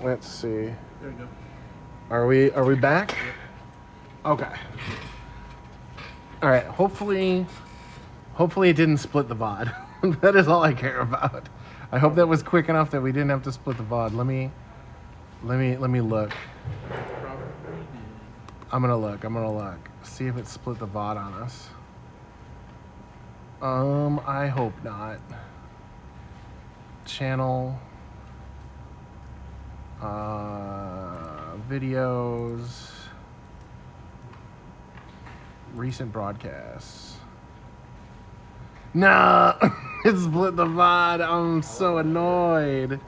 Let's see. There we go. Are we back? Yep. Okay. All right. Hopefully it didn't split the VOD. That is all I care about. I hope that was quick enough that we didn't have to split the VOD. Let me look. I'm gonna look. See if it split the VOD on us. I hope not. Channel. Videos. Recent broadcasts. Nah, it split the VOD. I'm so annoyed.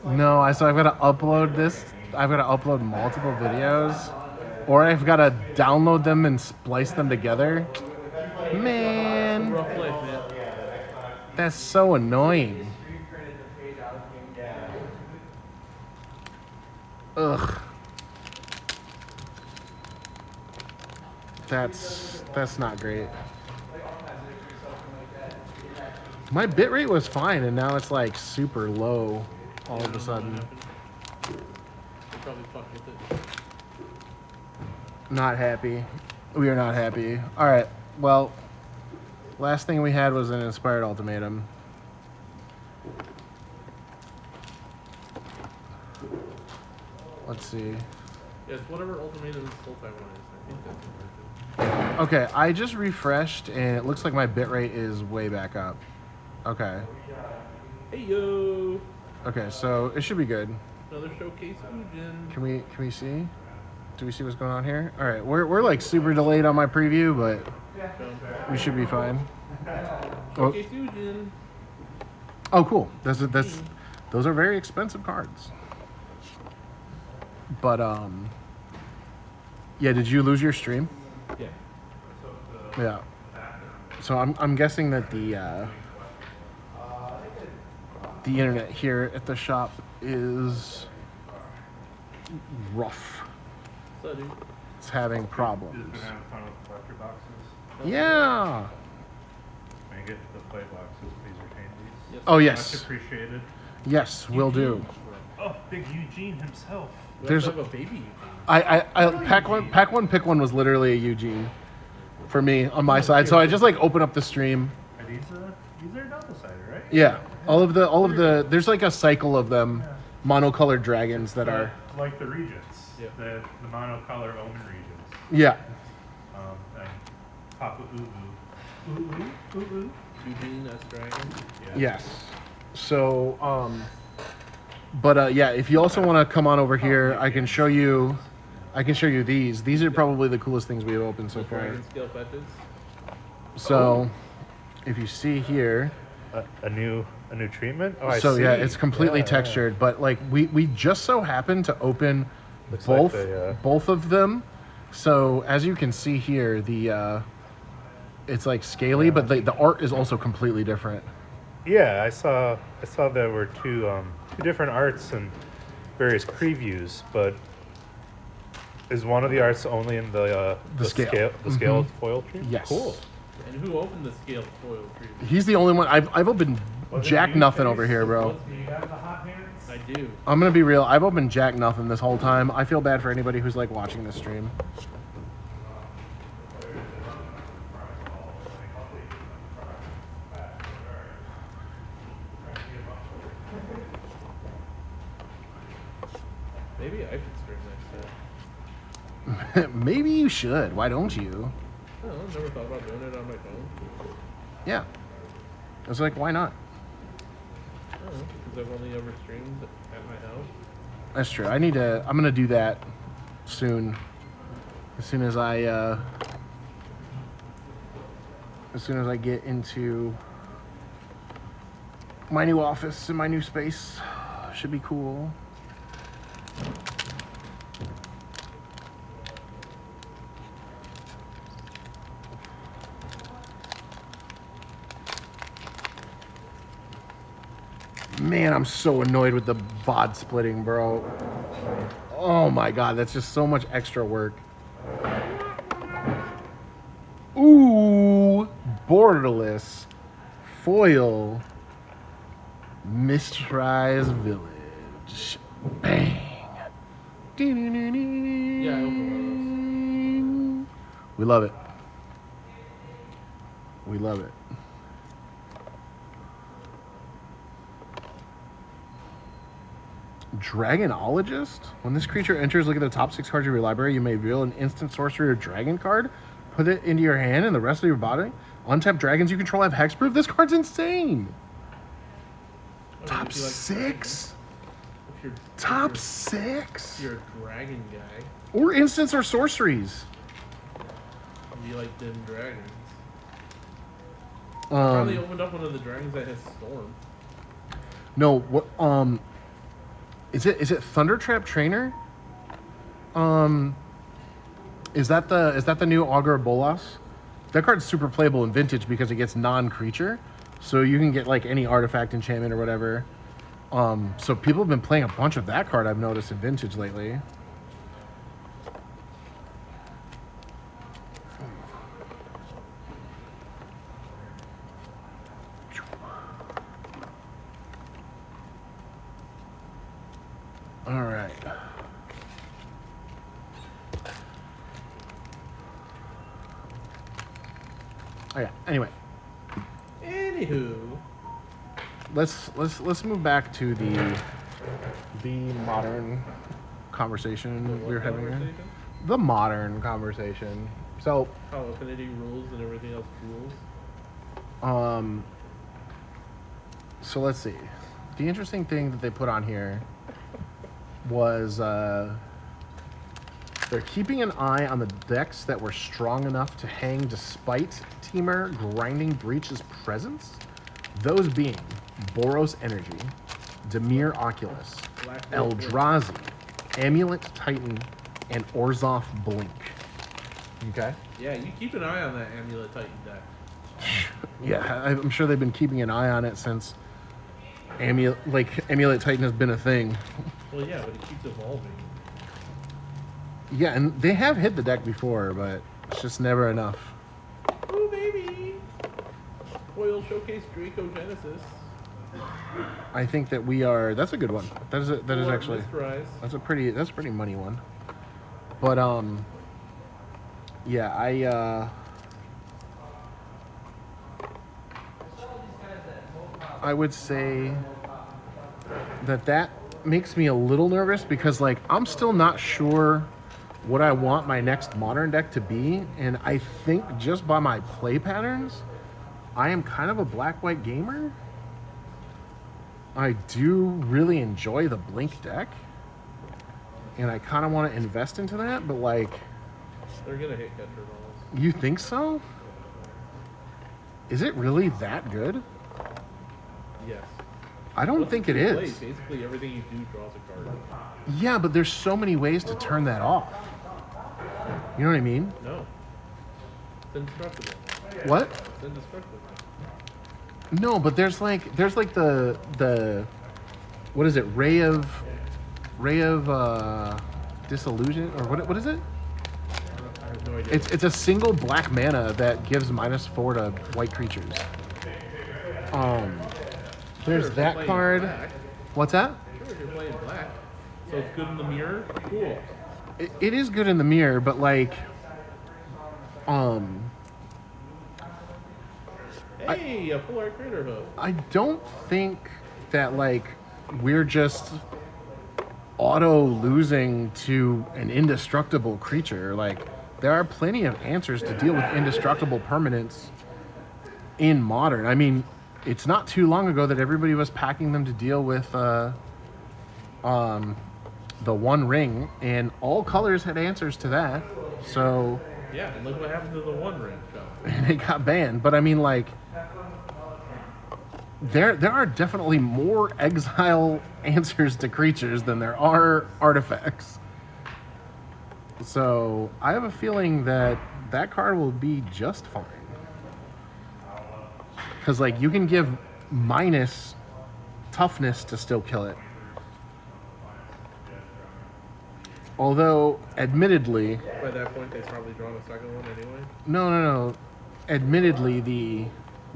No, so I've got to upload this. I've got to upload multiple videos, or I've got to download them and splice them together. Man, that's so annoying. Ugh. That's not great. My bitrate was fine, and now it's like super low all of a sudden. Probably fucked with it. Not happy. We are not happy. All right. Well, last thing we had was an inspired ultimatum. Let's see. Yes, whatever ultimatum full-time one is. I think that's important. Okay, I just refreshed, and it looks like my bitrate is way back up. Okay. Hey yo. Okay, so it should be good. Another showcase Ujin. Can we see? Do we see what's going on here? All right, we're like super delayed on my preview, but we should be fine. Showcase Ujin. Oh, cool. Those are very expensive cards. But yeah. Did you lose your stream? Yeah. Yeah. So I'm guessing that the internet here at the shop is rough. So, dude. It's having problems. Just been having fun with collector boxes. Yeah. Can I get the play boxes, please retain these? Yes. Oh yes. Much appreciated. Yes, will do. Oh, Big Eugene himself. There's a baby Eugene. I pack one pick one was literally a Eugene for me on my side. So I just like open up the stream. Are these are double-sided, right? Yeah. All of the there's like a cycle of them, monocolored dragons that are like the regents. Yeah. The monocolor omen regents. yeah. And Papa Ubu. Eugene, that's dragon. Yeah. Yes. So but yeah, if you also want to come on over here, I can show you these. These are probably the coolest things we've opened so far. Dragon scale fetches. So if you see here, A new treatment. Oh, I so see. yeah, it's completely Yeah, textured, but like we just so happened to open Looks both like they, both of them. So as you can see here, the it's like scaly, but the art is also completely different. Yeah, I saw there were two different arts and various previews, but is one of the arts only in the scale. the scale foil tree? Yes. Cool. And who opened the scale foil tree? He's the only one. I've opened jack nothing over here, bro. Do you have the hot hands? I do. I'm gonna be real. I've opened jack nothing this whole time. I feel bad for anybody who's like watching this stream. Maybe I should stream next time. Maybe you should. Why don't you? I don't know, never thought about doing it on my phone. Yeah. I was like, why not? I don't know, because I've only ever streamed at my house. That's true. I'm gonna do that soon. As soon as I get into my new office and my new space. Should be cool. Man, I'm so annoyed with the VOD splitting, bro. Oh my god, that's just so much extra work. Ooh, borderless foil Mistrise Village. Bang. Yeah, I opened We love it. We love it. Dragonologist? When this creature enters, look at the top 6 cards of your library. You may reveal an instant sorcery or dragon card. Put it into your hand and the rest of your body. Untapped dragons you control have hexproof. This card's insane. Top 6? Top 6? You're a dragon guy. Or instants or sorceries. You like them dragons. Probably Um, opened up one of the dragons that has storm. no, what? Is it Thundertrap Trainer? Is that the new Augur Bolas? That card's super playable in Vintage because it gets non-creature, so you can get like any artifact, enchantment, or whatever. So people have been playing a bunch of that card. I've noticed in Vintage lately. All right. Oh yeah. Anyway, Anywho. let's move back to the modern conversation we were having here. Conversation? The modern conversation. So, How affinity rules and everything else rules. so let's see. The interesting thing that they put on here was they're keeping an eye on the decks that were strong enough to hang despite Temur Grinding Breach's presence. Those being Boros Energy, Dimir Oculus, Black Eldrazi, Amulet Titan, and Orzhov Blink. Okay? Yeah, you keep an eye on that Amulet Titan deck. Yeah, I'm sure they've been keeping an eye on it since Amulet Titan has been a thing. Well, yeah, but it keeps evolving. Yeah, and they have hit the deck before, but it's just never enough. Ooh, baby! Foil Showcase Draco Genesis. I think that we are. That's a good one. That is Or actually. Mistrise. That's a pretty money one. But yeah, I would say that makes me a little nervous because like I'm still not sure what I want my next modern deck to be, and I think just by my play patterns, I am kind of a black-white gamer. I do really enjoy the Blink deck, and I kind of want to invest into that, but like, They're gonna hit catcher balls. you think so? Is it really that good? Yes. I don't Once think it you play, is. basically everything you do draws a card. Yeah, but there's so many ways to turn that off. You know what I mean? No. It's indestructible. What? It's indestructible. No, but there's like the what is it? Ray of Disillusion, or what is it? I have no idea. It's a single black mana that gives -4 to white creatures. There's Sure, if you're that playing card. black. What's that? Sure, if you're playing black, so it's good in the mirror. Cool. It is good in the mirror, but like, Hey, a full art crater hook. I don't think that like we're just auto losing to an indestructible creature. Like there are plenty of answers to deal with indestructible permanents in modern. I mean, it's not too long ago that everybody was packing them to deal with the One Ring, and all colors had answers to that. So Yeah, and look what happened to the One Ring show. and it got banned. But I mean, like, there are definitely more exile answers to creatures than there are artifacts. So I have a feeling that that card will be just fine. Because like you can give minus toughness to still kill it. Although, admittedly, By that point, they've probably drawn a second one anyway. no. Admittedly,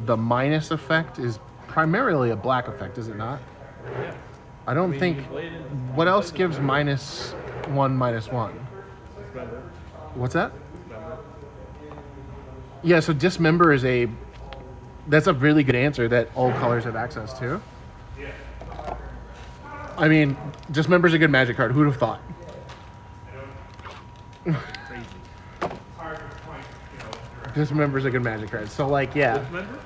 the minus effect is primarily a black effect, is it not? Yeah. I don't think. you played it. What else gives -1, -1? Dismember. What's that? Dismember. Yeah, so dismember is that's a really good answer that all colors have access to. I mean, dismember's a good Magic card. Who'd have thought? Crazy. Dismember's a good Magic card. So like, yeah. Dismember?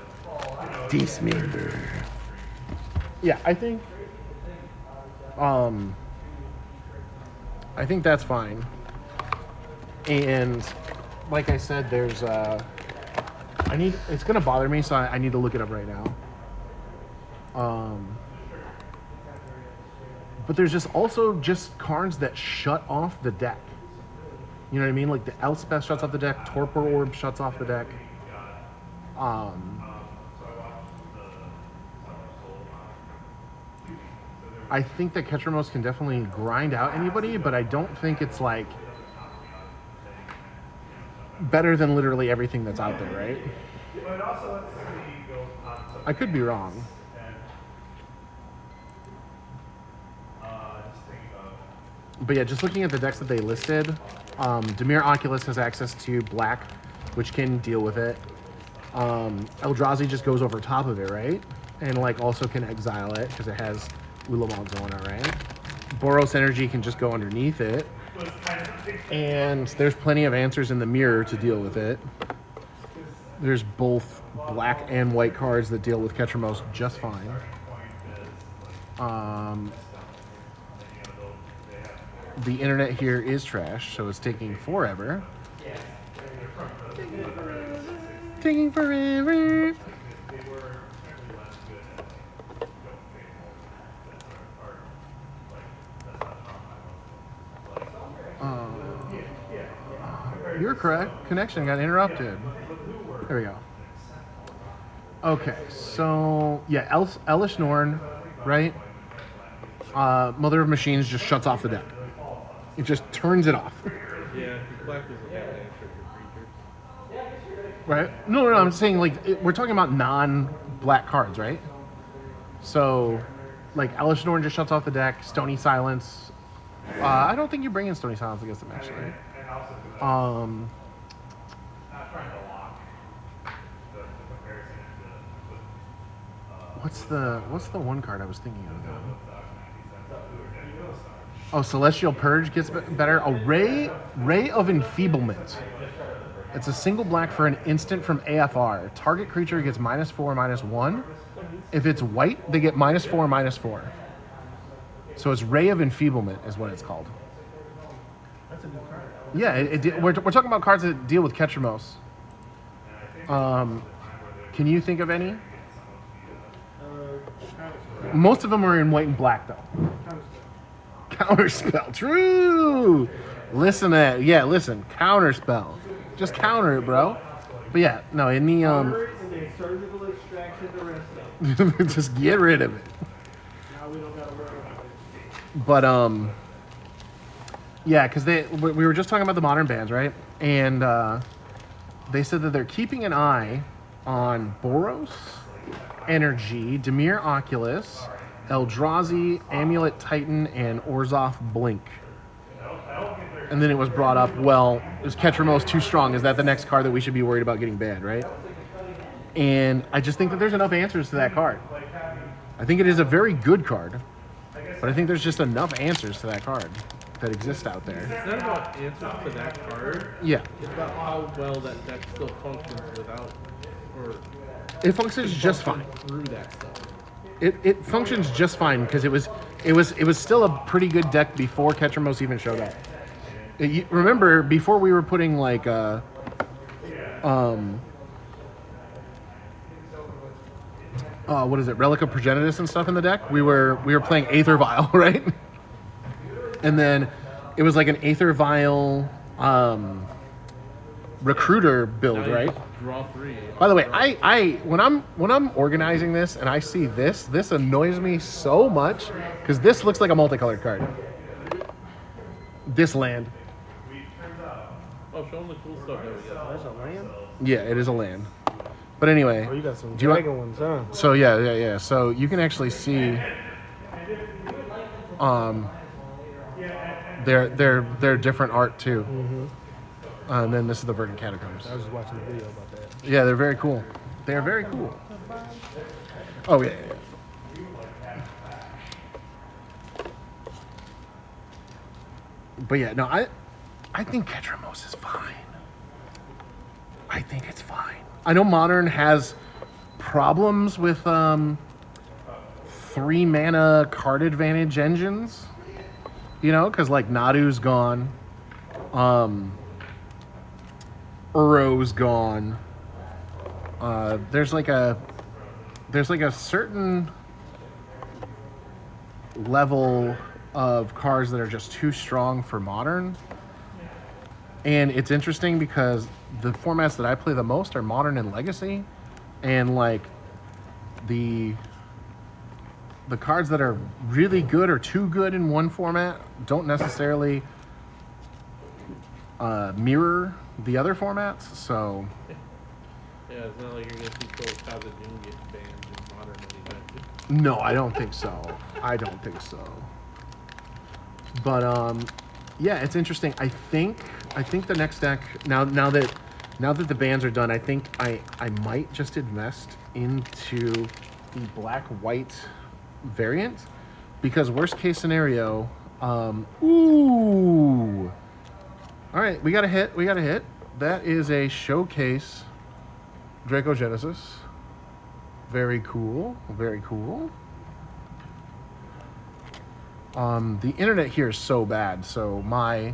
Dismember. Yeah, I think that's fine. And like I said, there's it's gonna bother me, so I need to look it up right now. But there's just also just cards that shut off the deck. You know what I mean? Like the Elspeth shuts off the deck, Torpor Orb shuts off the deck. I think that Ketramos can definitely grind out anybody, but I don't think it's like better than literally everything that's out there, right? I could be wrong. But yeah, just looking at the decks that they listed, Dimir Oculus has access to black, which can deal with it. Eldrazi just goes over top of it, right? And like also can exile it because it has Ulamog going on, right? Boros Energy can just go underneath it. And there's plenty of answers in the mirror to deal with it. There's both black and white cards that deal with Ketramos just fine. The internet here is trash, so it's taking forever. Taking forever. You're correct. Connection got interrupted. There we go. Okay, so yeah, Elish Norn, right? Mother of Machines just shuts off the deck. It just turns it off. Yeah, black is a bad answer for creatures. Right? No, I'm saying like we're talking about non-black cards, right? So, like Elish Norn just shuts off the deck. Stony Silence. I don't think you bring in Stony Silence against them actually. What's the one card I was thinking of though? Oh, Celestial Purge gets better. A Ray of Enfeeblement. It's a single black for an instant from AFR. Target creature gets -4/-1. If it's white, they get -4/-4. So it's Ray of Enfeeblement is what it's called. That's a good card. Yeah, we're talking about cards that deal with Ketramos. Can you think of any? Most of them are in white and black, though. Counterspell. True. Listen to that. Yeah, listen. Counterspell. Just counter it, bro. But yeah, no, in the Counter and then surgical extraction the rest of it. just get rid of it. Now we don't gotta worry about it. But yeah, because we were just talking about the modern bans, right? And they said that they're keeping an eye on Boros Energy, Dimir Oculus, Eldrazi, Amulet Titan, and Orzhov Blink. And then it was brought up, well, is Ketramos too strong? Is that the next card that we should be worried about getting banned, right? And I just think that there's enough answers to that card. I think it is a very good card, but I think there's just enough answers to that card that exist out there. It's not about answers to that card. Yeah. It's about how well that deck still functions without, or It functions just fine. through that stuff. It functions just fine because it was still a pretty good deck before Ketramos even showed up. Remember before we were putting like what is it, Relic of Progenitus and stuff in the deck? We were playing Aether Vial, right? And then it was like an Aether Vial recruiter build, Now you right? just draw 3. By the way, I when I'm organizing this and I see this annoys me so much because this looks like a multicolored card. This land. Oh, show them the cool stuff that we got. That's a land? Yeah, it is a land. But anyway, Oh, you got some do you want- dragon ones, huh? so yeah. So you can actually see They're different art too. And then this is the Verdant Catacombs. I was just watching a video about that. Yeah, they're very cool. They're very cool. Oh yeah. But yeah, no, I think Ketramos is fine. I think it's fine. I know Modern has problems with 3-mana card advantage engines. You know, because like Nadu's gone. Uro's gone. There's like a certain level of cards that are just too strong for Modern. And it's interesting because the formats that I play the most are Modern and Legacy. And like the cards that are really good or too good in one format don't necessarily mirror the other formats. So Yeah, it's not like you're gonna see Kaza Doom get banned in Modern anytime soon. no, I don't think so. I don't think so. But yeah, it's interesting. I think the next deck now that the bans are done, I think I might just invest into the black-white variant, because worst case scenario, ooh. All right, we got a hit. That is a showcase Draco Genesis. Very cool. Very cool. The internet here is so bad, so my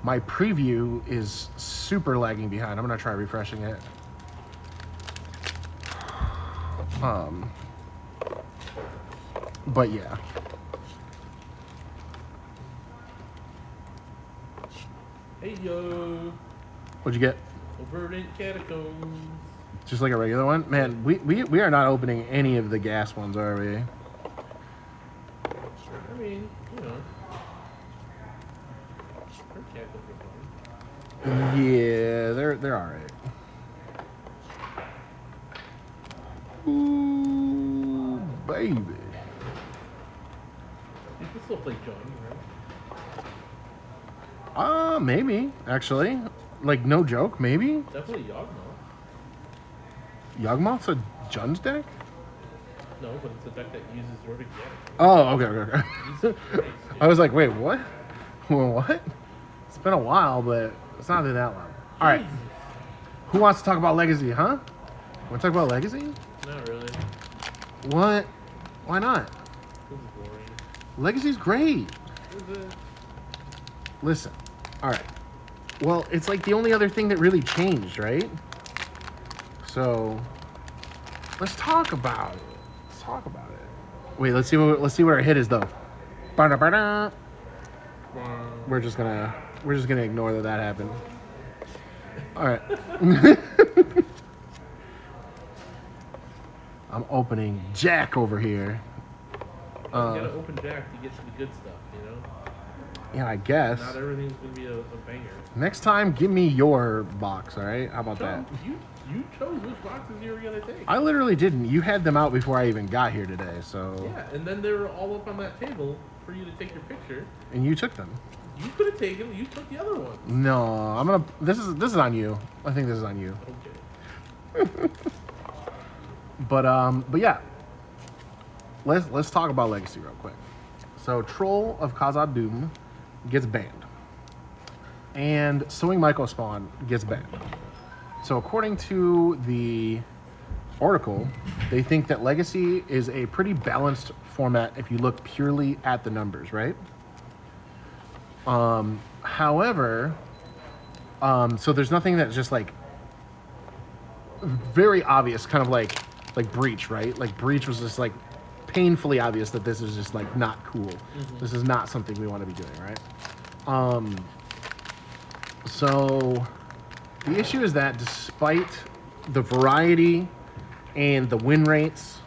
preview is super lagging behind. I'm gonna try refreshing it. But yeah. Hey yo, What'd you get? Verdant Catacombs. Just like a regular one? Man, we are not opening any of the gas ones, are we? I mean, you know, Verdant Catacombs are fun. Yeah, they're all right. Ooh, baby. You can still play John, right? Maybe actually, like no joke, maybe. Definitely Yawgmoth. Yawgmoth's a Jund's deck. No, but it's a deck that uses Verdant Catacombs. Oh, okay. He's nice, I was like, wait, what? Well, what? It's been a while, but it's not been that long. All right. Who wants to talk about Legacy, huh? Want to talk about Legacy? Not really. What? Why not? This is boring. Legacy's great. Is it? Listen. All right. Well, it's like the only other thing that really changed, right? So, let's talk about it. Wait, let's see what our hit is though. Ba-da-ba-da. We're just gonna ignore that happened. All right. I'm opening Jack over here. You gotta open Jack to get to the good stuff, you know? Yeah, I guess. Not everything's gonna be a banger. Next time, give me your box, all right? How about that? You chose which boxes you were gonna take. I literally didn't. You had them out before I even got here today, so. Yeah, and then they were all up on that table for you to take your picture. And you took them. You could have taken them. You took the other one. No, I'm gonna. This is on you. I think this is on you. Okay. But yeah. Let's talk about Legacy real quick. So Troll of Khazad Dûm gets banned, and Sowing Myco Spawn gets banned. So according to the article, they think that Legacy is a pretty balanced format if you look purely at the numbers, right? However, so there's nothing that's just like very obvious, kind of like Breach, right? Like Breach was just like painfully obvious that this is just like not cool. Mm-hmm. This is not something we want to be doing, right? So the issue is that despite the variety and the win rates,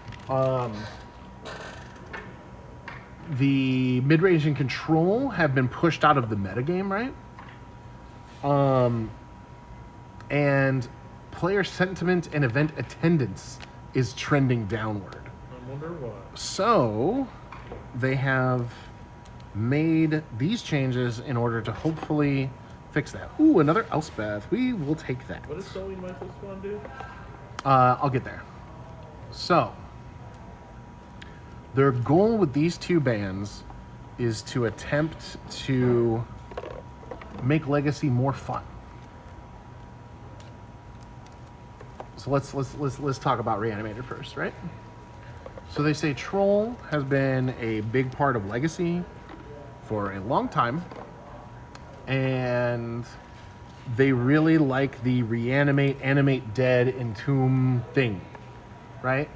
the mid-range and control have been pushed out of the metagame, right? And player sentiment and event attendance is trending downward. I wonder why. So they have made these changes in order to hopefully fix that. Ooh, another Elspeth. We will take that. What does sewing my spawn do? I'll get there. So, their goal with these two bans is to attempt to make Legacy more fun. So let's talk about Reanimator first, right? So they say Troll has been a big part of Legacy for a long time, and they really like the reanimate, animate dead, entomb thing, right?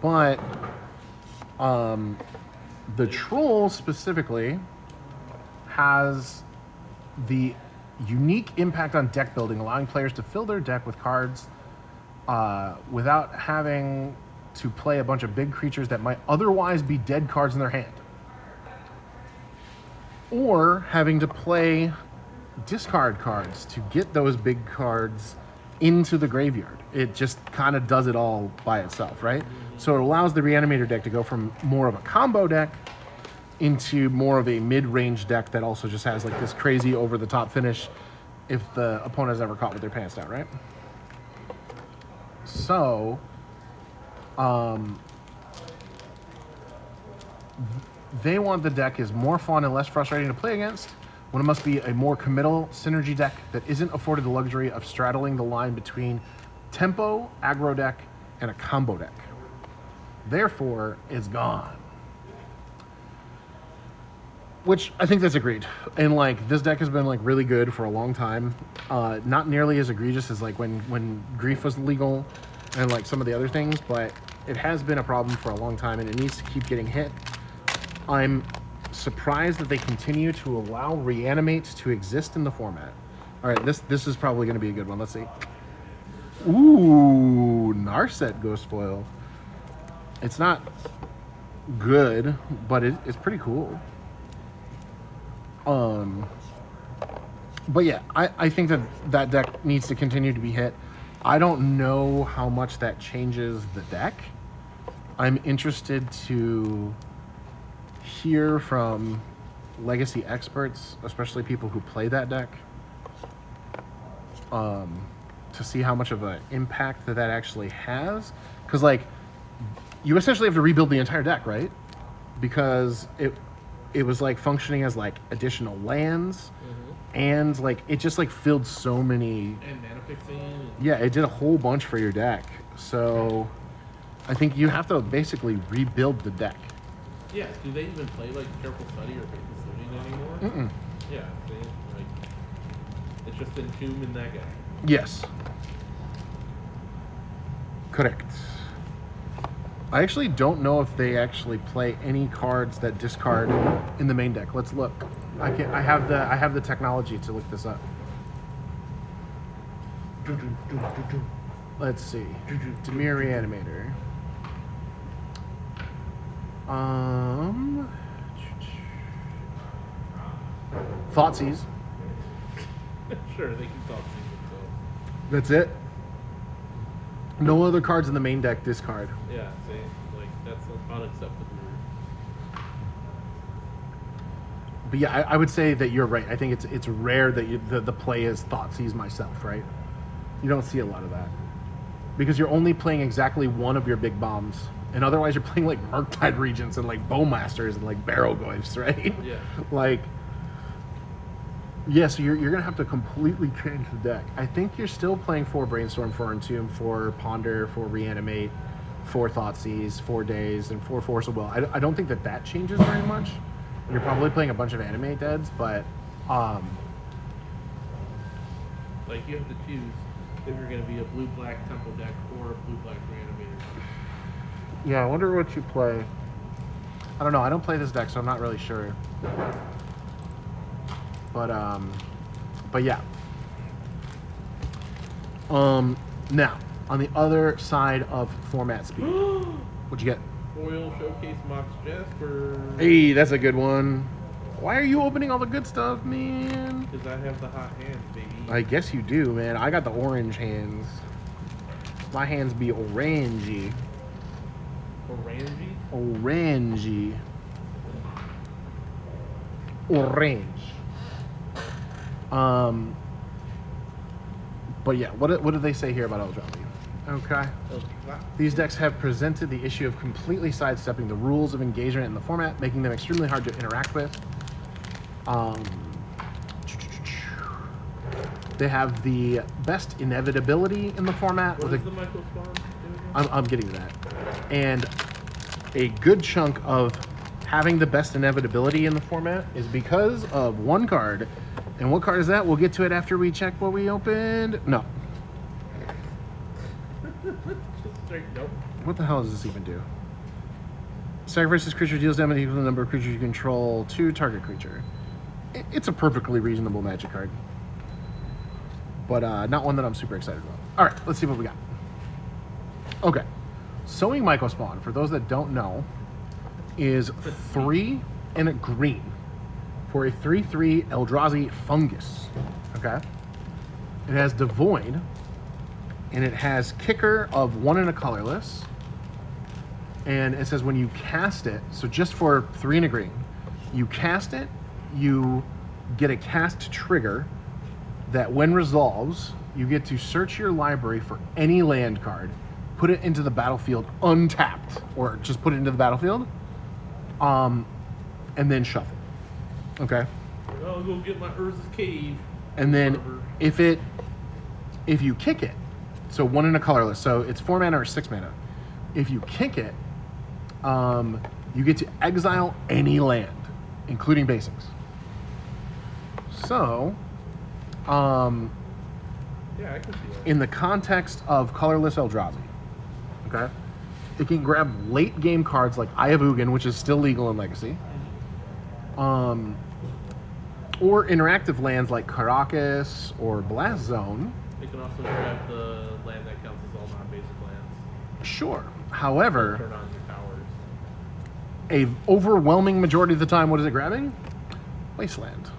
But the Troll specifically has the unique impact on deck building, allowing players to fill their deck with cards without having to play a bunch of big creatures that might otherwise be dead cards in their hand, or having to play discard cards to get those big cards into the graveyard. It just kind of does it all by itself, right? So it allows the Reanimator deck to go from more of a combo deck into more of a mid-range deck that also just has like this crazy over-the-top finish if the opponent is ever caught with their pants down, right? So, they want the deck is more fun and less frustrating to play against when it must be a more committal synergy deck that isn't afforded the luxury of straddling the line between tempo, aggro deck, and a combo deck. Therefore, it's gone. Which I think that's agreed. And like this deck has been like really good for a long time. Not nearly as egregious as like when Grief was legal and like some of the other things, but it has been a problem for a long time and it needs to keep getting hit. I'm surprised that they continue to allow Reanimate to exist in the format. All right, this is probably going to be a good one. Let's see. Ooh, Narset Ghost Foil. It's not good, but it's pretty cool. But yeah, I think that deck needs to continue to be hit. I don't know how much that changes the deck. I'm interested to hear from Legacy experts, especially people who play that deck, to see how much of an impact that actually has. Because like, you essentially have to rebuild the entire deck, right? Because it was like functioning as like additional lands, and like it just like filled so many, and mana fixing. Yeah, it did a whole bunch for your deck. So I think you have to basically rebuild the deck. Yeah, do they even play like Careful Study or Faithful Studying anymore? Mm-mm. Yeah, like it's just Entomb in that guy. Yes. Correct. I actually don't know if they actually play any cards that discard in the main deck. Let's look. I have the technology to look this up. Let's see. Demir Reanimator. Thoughtseize. Sure, they can talk to themselves. That's it. No other cards in the main deck discard. Yeah, see, like that's unacceptable. But yeah, I would say that you're right. I think it's rare that the play is Thoughtseize myself, right? You don't see a lot of that. Because you're only playing exactly one of your big bombs. And otherwise you're playing like Murktide Regents and like Bowmasters and like Barrowgoyfs, right? Yeah. Like, yeah, so you're going to have to completely change the deck. I think you're still playing 4 Brainstorm, 4 Entomb, 4 Ponder, 4 Reanimate, 4 Thoughtseize, 4 Daze, and 4 Force of Will. I don't think that changes very much. You're probably playing a bunch of Animate Deads, but... like you have to choose if you're going to be a blue-black Temple deck or a blue-black Reanimator deck. Yeah, I wonder what you play. I don't know. I don't play this deck, so I'm not really sure. But yeah. Now, on the other side of format speed, what'd you get? Foil Showcase Mox Jasper. Hey, that's a good one. Why are you opening all the good stuff, man? Because I have the hot hands, baby. I guess you do, man. I got the orange hands. My hands be orangey. Orangey? Orangey. orange. But yeah, what do they say here about Eldrazi? Okay. These decks have presented the issue of completely sidestepping the rules of engagement in the format, making them extremely hard to interact with. They have the best inevitability in the format. What with is the Michael Spawn doing? I'm getting to that. And a good chunk of having the best inevitability in the format is because of one card. And what card is that? We'll get to it after we check what we opened. No. Just straight, nope. What the hell does this even do? Sacrifices creature deals damage equal to the number of creatures you control to target creature. It's a perfectly reasonable Magic card. But not one that I'm super excited about. All right, let's see what we got. Okay. Sowing Mycospawn, for those that don't know, is 3 and a green for a 3/3 Eldrazi fungus. Okay? It has Devoid, and it has Kicker of 1 and a colorless. And it says when you cast it, so just for 3 and a green, you cast it, you get a cast trigger that when resolves, you get to search your library for any land card, put it into the battlefield untapped, or just put it into the battlefield, and then shuffle. Okay? I'll go get my Urza's Cave. And then if you kick it, so 1 and a colorless, so it's 4 mana or 6 mana. If you kick it, you get to exile any land, including basics. So, Yeah, I can see that. in the context of colorless Eldrazi, okay, it can grab late game cards like Eye of Ugin, which is still legal in Legacy, or interactive lands like Karakas or Blast Zone. They can also grab the land that counts as all non-basic lands. Sure. However, Turn on your towers. a overwhelming majority of the time, what is it grabbing? Wasteland.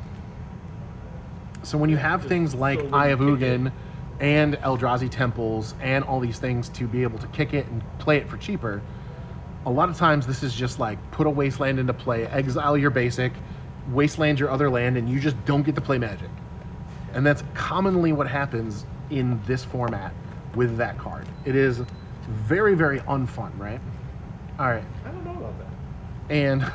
So when you have things like So when Eye you of kick Ugin and Eldrazi Temples and all these things to be able to kick it and play it for cheaper, a lot of times this is just like put a Wasteland into play, exile your basic, Wasteland your other land, and you just don't get to play Magic. And that's commonly what happens in this format with that card. It is very, very unfun, right? All right. I don't know about that. And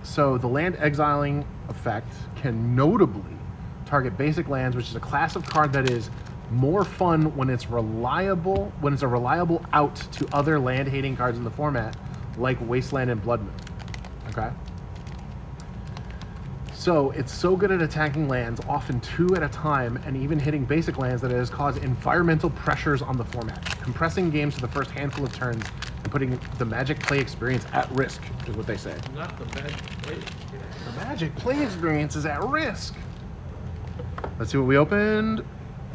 so the land exiling effect can notably target basic lands, which is a class of card that is more fun when it's reliable, when it's a reliable out to other land hating cards in the format, like Wasteland and Blood Moon. Okay? So it's so good at attacking lands, often 2 at a time, and even hitting basic lands, that it has caused environmental pressures on the format, compressing games to the first handful of turns and putting the Magic play experience at risk, is what they say. Not the Magic play. The Magic play experience is at risk. Let's see what we opened.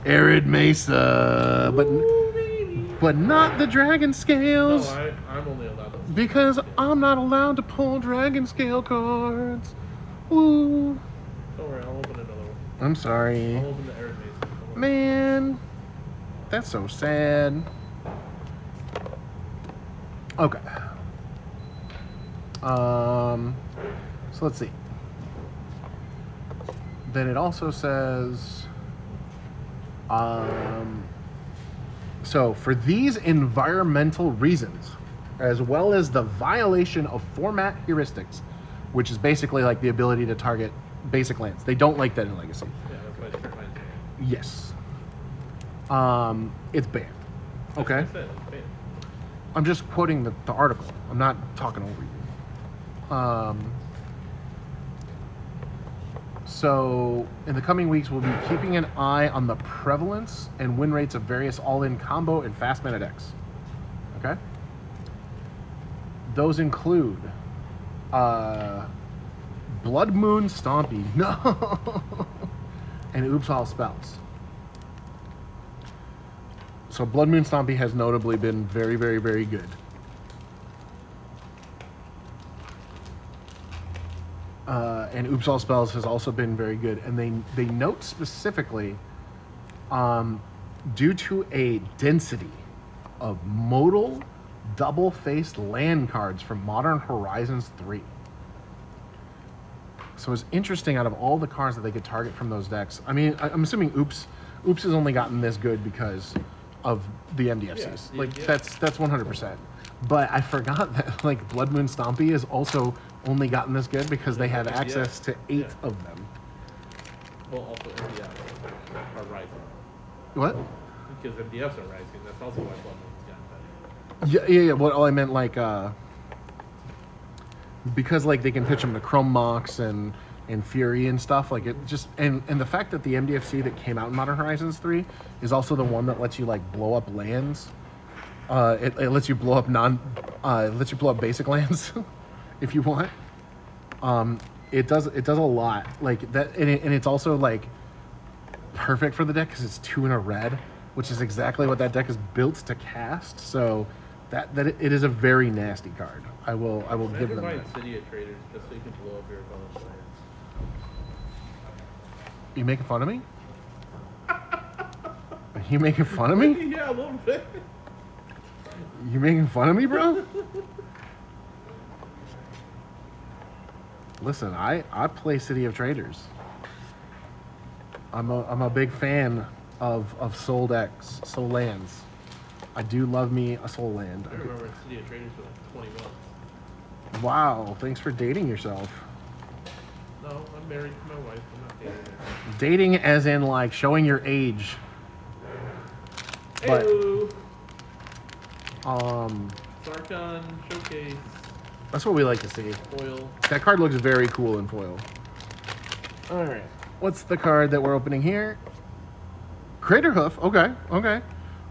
Arid Mesa, but not the Dragon No, Scales, I'm only allowed to. because I'm not allowed to pull Dragon Scale cards. Ooh, Don't worry, I'll open another one. I'm sorry. I'll open the Arid Mason. Man, that's so sad. Okay. So let's see. Then it also says, so for these environmental reasons, as well as the violation of format heuristics, which is basically like the ability to target basic lands. They don't like that in Legacy. Yeah, that's why it's fine. Yes. It's banned. Okay. That's what I said, it's banned. I'm just quoting the article. I'm not talking over you. So in the coming weeks, we'll be keeping an eye on the prevalence and win rates of various all-in combo and fast mana decks. Okay? Those include Blood Moon Stompy. No! And Oops All Spells. So Blood Moon Stompy has notably been very, very, very good. And Oops All Spells has also been very good. And they note specifically, due to a density of modal double-faced land cards from Modern Horizons 3. So it's interesting out of all the cards that they could target from those decks. I mean, I'm assuming Oops has only gotten this good because of the MDFCs. Yeah, Like yeah. that's 100%. But I forgot that like Blood Moon Stompy is also only gotten this good because they have Yeah. access to 8 Yeah. of them. Well, also MDFs are rising. What? Because MDFs are rising. That's also why Blood Moon's gotten better. Yeah. Well, I meant like because like they can pitch them to Chrome Mox and Fury and stuff. Like it just and the fact that the MDFC that came out in Modern Horizons 3 is also the one that lets you like blow up lands. It lets you blow up lets you blow up basic lands if you want. It does a lot like that, and it's also like perfect for the deck because it's 2 in a red, which is exactly what that deck is built to cast. So that it is a very nasty card. I will give Imagine them buying that. City of Traders just so you can blow up your opponent's lands. You making fun of me? Are you making fun of me? Yeah, a little bit. You making fun of me, bro? Listen, I play City of Traders. I'm a big fan of soul decks, soul lands. I do love me a soul land. I remember in City of Traders for like 20 months. Wow, thanks for dating yourself. No, I'm married to my wife. I'm not dating her. Dating as in like showing your age. But Hey-o! um Sarkon Showcase that's what we like to see. foil. That card looks very cool in foil. Alright. What's the card that we're opening here? Crater Hoof. Okay.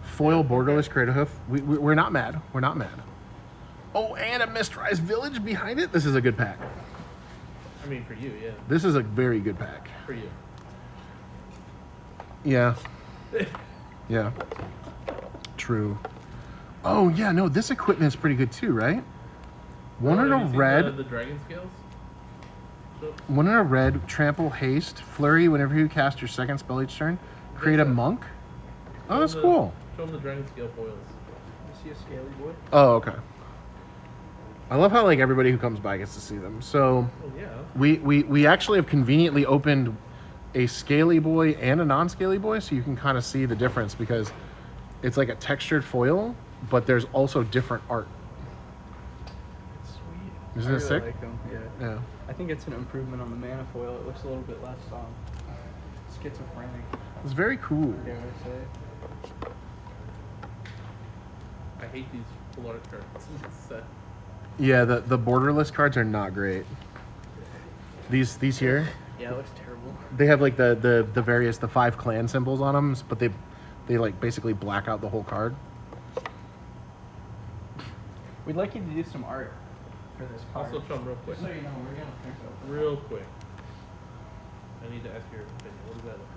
Foil borderless Crater Hoof. We're not mad. We're not mad. Oh, and a Mistrise Village behind it. This is a good pack. I mean, for you, yeah. This is a very good pack. For you. Yeah. Yeah. True. Oh, yeah, no, this equipment is pretty good too, right? One in have a you seen red. The Dragon Scales? So, One in a red, trample, haste, flurry whenever you cast your second spell each turn. Create a monk. Oh, that's cool. Show them the Dragon Scale foils. You see a scaly boy? Oh, okay. I love how like everybody who comes by gets to see them. So Oh, yeah. we actually have conveniently opened a scaly boy and a non-scaly boy, so you can kind of see the difference because it's like a textured foil, but there's also different art. Sweet. Isn't it sick? Like 'em, yeah. Yeah. I think it's an improvement on the mana foil. It looks a little bit less schizophrenic, It's very cool. dare I say. I hate these full art cards. Set. Yeah, the borderless cards are not great. These here, Yeah, it looks terrible. they have like the 5 clan symbols on them, but they like basically black out the whole card. We'd like you to do some art for this card. Also, show them real quick. Just so you know, we're gonna print out. Real quick. I need to ask your opinion. What does that look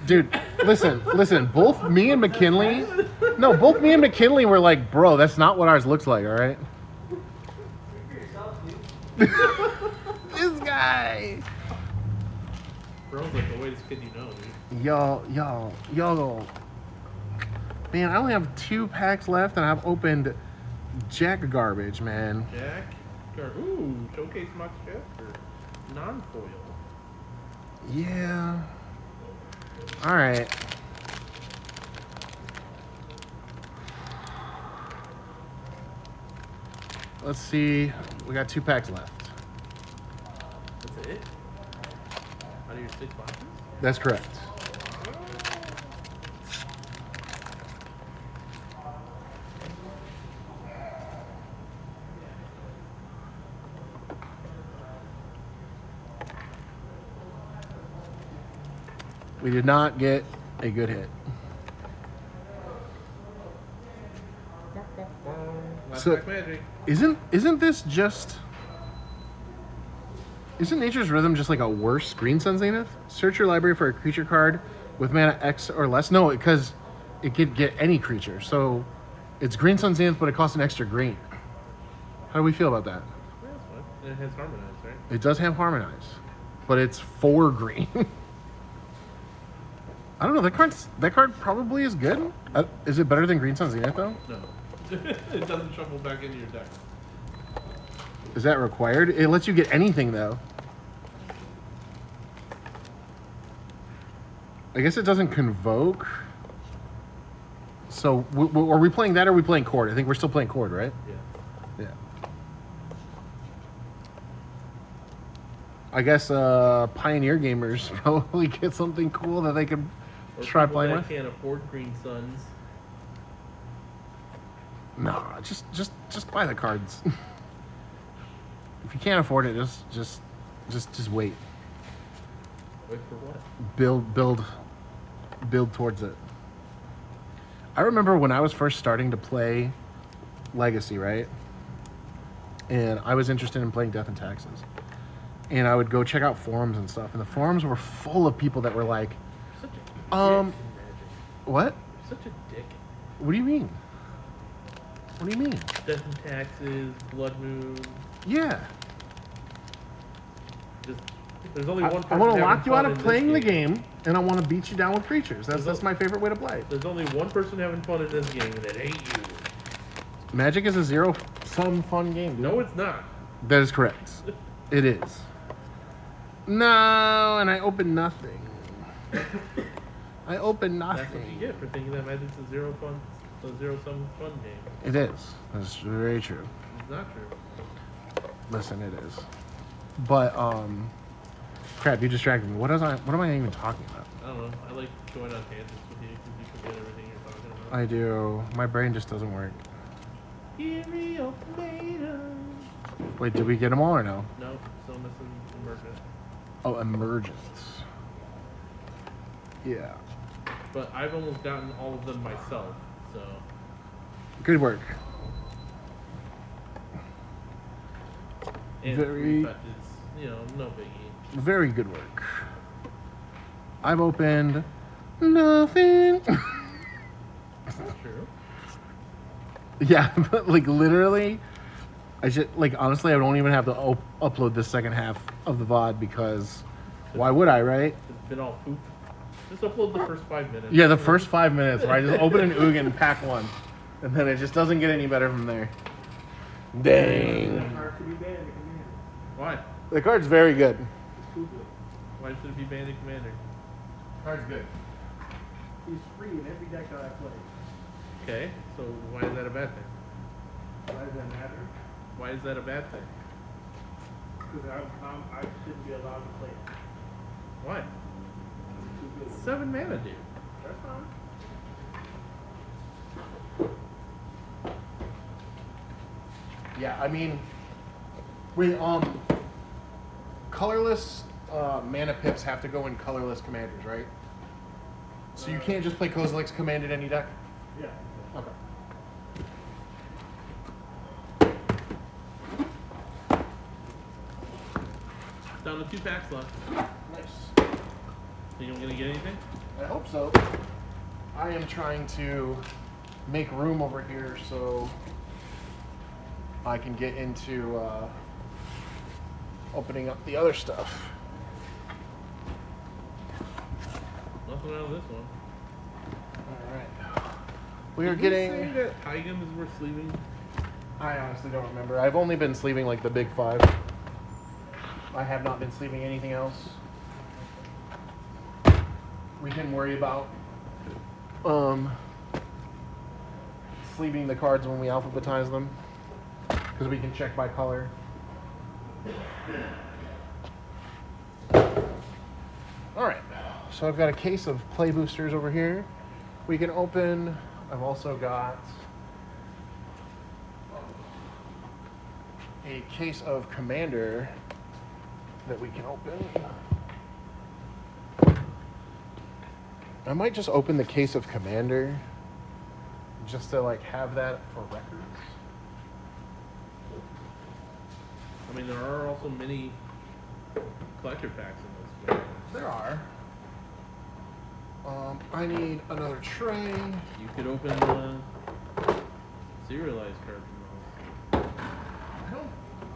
Dude, listen. Both me and McKinley were like, bro, that's not what ours looks like, all right? This guy. like? Bro's like the whitest kid you know, dude. Y'all. Man, I only have 2 packs left, and I've opened jack garbage, man. Jack. Ooh, Showcase Mox Chester. Non-foil. Yeah. All right. Let's see. We got 2 packs left. That's it? Out of your 6 boxes? That's correct. We did not get a good hit. Last So- pack magic. Isn't this just... Isn't Nature's Rhythm just like a worse Green Sun Zenith? Search your library for a creature card with mana X or less. No, because it could get any creature. So it's Green Sun Zenith, but it costs an extra green. How do we feel about that? Yeah, that's fine. And it has Harmonized, right? It does have Harmonize, but it's 4 green. I don't know. That card probably is good. Is it better than Green Sun Zenith though? No. It doesn't shuffle back into your deck. Is that required? It lets you get anything though. I guess it doesn't convoke. So, are we playing that or are we playing Cord? I think we're still playing Cord, right? Yeah. Yeah. I guess Pioneer gamers probably get something cool that they could Or try people playing that with. can't afford Green Suns. Nah, just buy the cards. If you can't afford it, just wait. Wait for what? Build towards it. I remember when I was first starting to play Legacy, right? And I was interested in playing Death and Taxes. And I would go check out forums and stuff, and the forums were full of people that were like, Such a dick in Magic. what? Such a dick. What do you mean? What do you mean? Death and Taxes, Blood Moon. Yeah. Just there's only one person I want to having lock you out fun of in playing this the game, and I want to beat you down with creatures. That's my favorite way to play. There's only one person having fun in this game, and it ain't you. Magic is a zero-sum fun game, dude. No, it's not. That is correct. It is. No, and I opened nothing. I opened That's what you nothing. get for thinking that Magic's a zero-sum fun game. It is. That's very true. It's not true. Listen, it is. But crap, you distracted me. What am I even talking about? I don't know. I like going on tangents with you because you forget everything you're talking about. I do. My brain just doesn't work. Give me your tomatoes. Wait, did we get them all or no? No, still missing Emergent. Oh, Emergence. Yeah. But I've almost gotten all of them myself, so. Good work. And Very- free touches, no biggie. Very good work. I've opened nothing. That's not true. Yeah, but like literally, I should honestly, I don't even have to upload this second half of the VOD because why would I, right? It's been all poop. Just upload the first 5 minutes. Yeah, the first 5 minutes where I just open an Ugin and pack one, and then it just doesn't get any better from there. Dang. Hard to be banned in Commander. Why? The card's very good. It's too good. Why should it be banned in Commander? Card's good. He's free in every deck that I play. Okay, so why is that a bad thing? Why does that matter? Why is that a bad thing? Because I shouldn't be allowed to play it. Why? It's too good. 7 mana, dude. That's fine. Yeah, I mean, wait, colorless mana pips have to go in colorless commanders, right? So you can't just play Kozilek's command in any deck? Yeah. Okay. Down to 2 packs left. Nice. Think I'm gonna get anything? I hope so. I am trying to make room over here so I can get into opening up the other stuff. Nothing out of this one. Alright. We are Did we getting... say that Tigan is worth sleeving? I honestly don't remember. I've only been sleeving like the big 5. I have not been sleeving anything else. We can worry about sleeving the cards when we alphabetize them because we can check by color. Alright, so I've got a case of play boosters over here. We can open. I've also got a case of Commander that we can open. I might just open the case of Commander just to have that for records. I mean, there are also many collector packs in this game. There are. I need another tray. You could open serialized cards in those.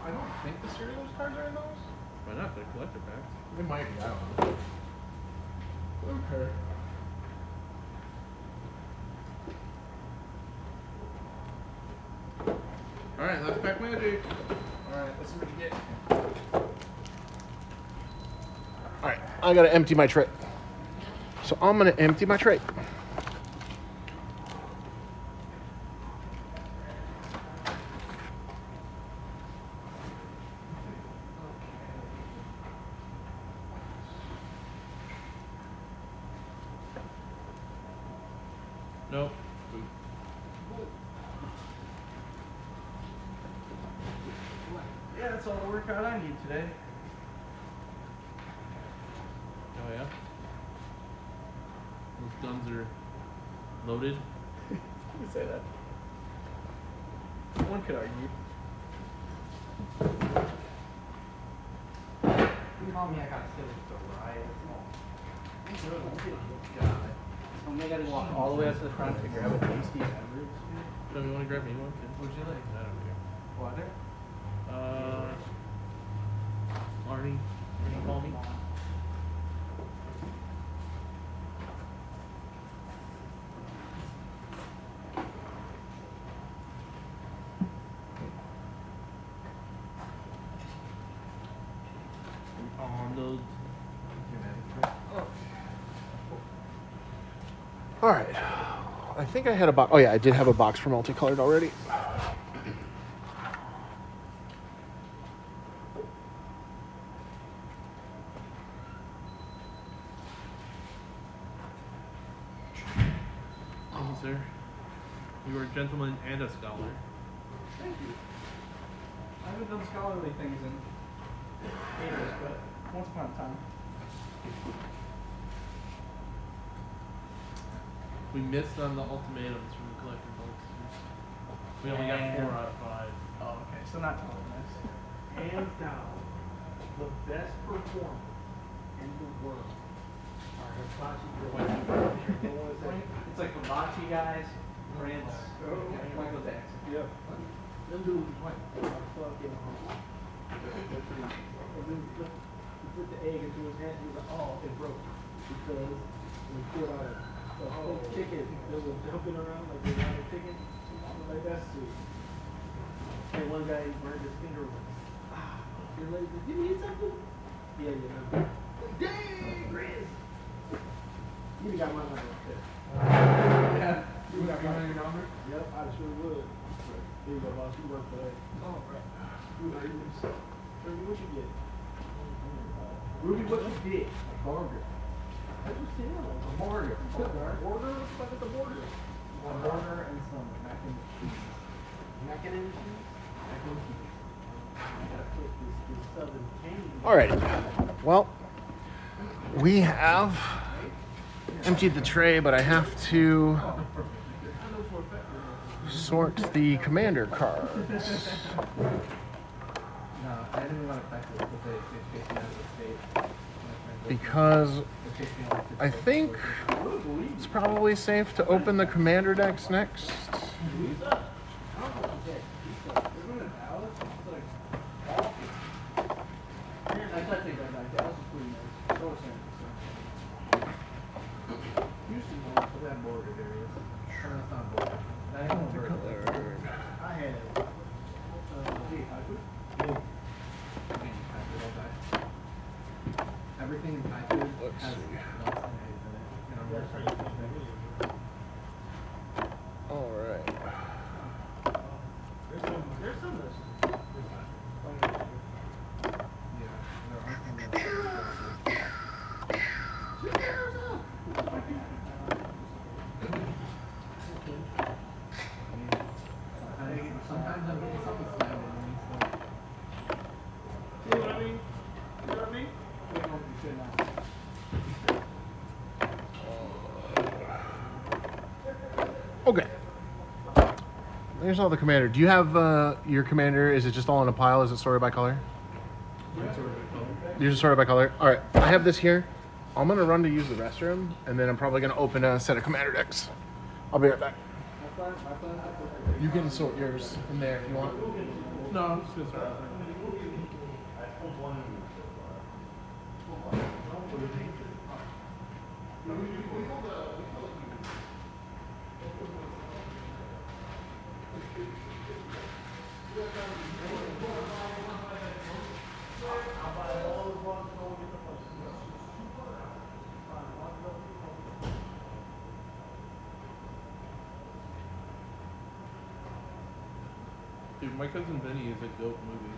I don't think the serial cards are in those. Why not? They're collector packs. They might be. I don't know. Okay. Alright, last pack magic. Alright, let's see what you get. Alright, I gotta empty my tray. So I'm gonna empty my tray. Nope. Yeah, that's all the workout I need today. Oh yeah. Those guns are loaded. You say that. One could argue. You call me, I got silly to riot. God. So I gotta walk all the way up to the front to grab a tasty beverage. Don't you want to grab me one? What'd you like? I don't care. Water? Arnie, can you call me? On those. Alright. I think I had a box. Oh, yeah, I did have a box for multicolored already. Thank you, sir. You are a gentleman and a scholar. Thank you. I haven't done scholarly things in ages, but once upon a time. We missed on the ultimatums from the collector books. We only got 4 out of 5. Oh, okay, so not totally nice. Hands down, the best performer in the world are Hibachi girls. It's like Hibachi guys, Prince, Michael Jackson. Yep. Them dudes are fucking hard. And then he put the egg into his hand, he was like, oh, it broke. Because we put out a whole chicken that was jumping around like they wanted chicken. I was like, that's sweet. And one guy burned his finger with your lady said, did you eat something? Yeah, you know. Dang, Grizz! You got my number up there. Yeah. You got my number? Yep, I sure would. Here you go, boss. You work for that. Oh, right. Ruby, what you get? Ruby, what you get? A burger. I just said a burger. Burger? What the fuck is a burger? A burger and some mac and cheese. Mac and cheese? Mac and cheese. I gotta put this southern cane. Alrighty. Well, we have emptied the tray, but I have to sort the commander cards. No, I didn't want to practice because they chased me out of the state. Because They chased me out of the I state. think it's probably safe to open the commander decks next. Everything in Tarkir Let's has see. lots of eggs in it. And I'm gonna try to make it. Alright. There's some of this. Yeah, there are some that are sometimes I'm getting something stabbed in me, so. See what I mean? You know what I mean? We don't do shit now. Okay. There's all the commander. Do you have your commander? Is it just all in a pile? Is it sorted by color? You're just sorted by color? Alright, I have this here. I'm gonna run to use the restroom, and then I'm probably gonna open a set of commander decks. I'll be right back. You can sort yours in there if you want. No, I'm just gonna start. Dude, my cousin Vinny is a goat movie.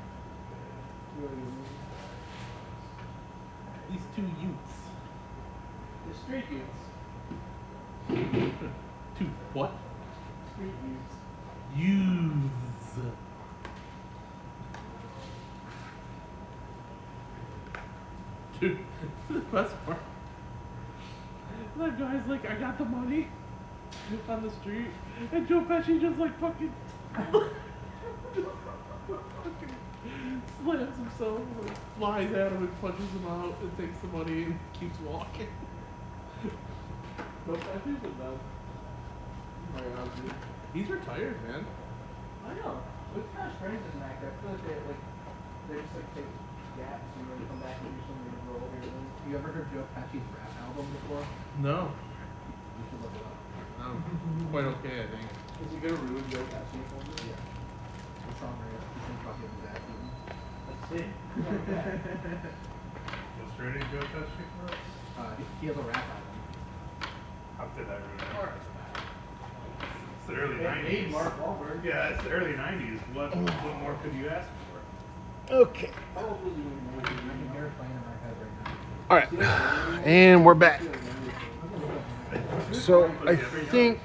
These two youths. The street youths. Two what? Street youths. Youths. Dude, the best part. That guy's like, I got the money on the street, and Joe Pesci just like fucking slams himself, like, flies at him and punches him out, and takes the money and keeps walking. Joe Pesci's the best. He's retired, man. I know. It's kind of strange as an actor. I feel like they just like take gaps and then come back and do something to grow over. You ever heard Joe Pesci's rap album before? No. You should look it up. Quite okay, I think. Is he gonna ruin Joe Pesci for me? Yeah. The song right? He's gonna fucking his ass eaten. Let's see. Was there any Joe Pesci for us? He has a rap album. How did I remember? It's the early Hey, 90s. Mark Wahlberg. Yeah, it's the early 90s. What more could you ask for? Okay. How old was he when he was? I can hear it playing in my head right now. All right, and we're back. So I think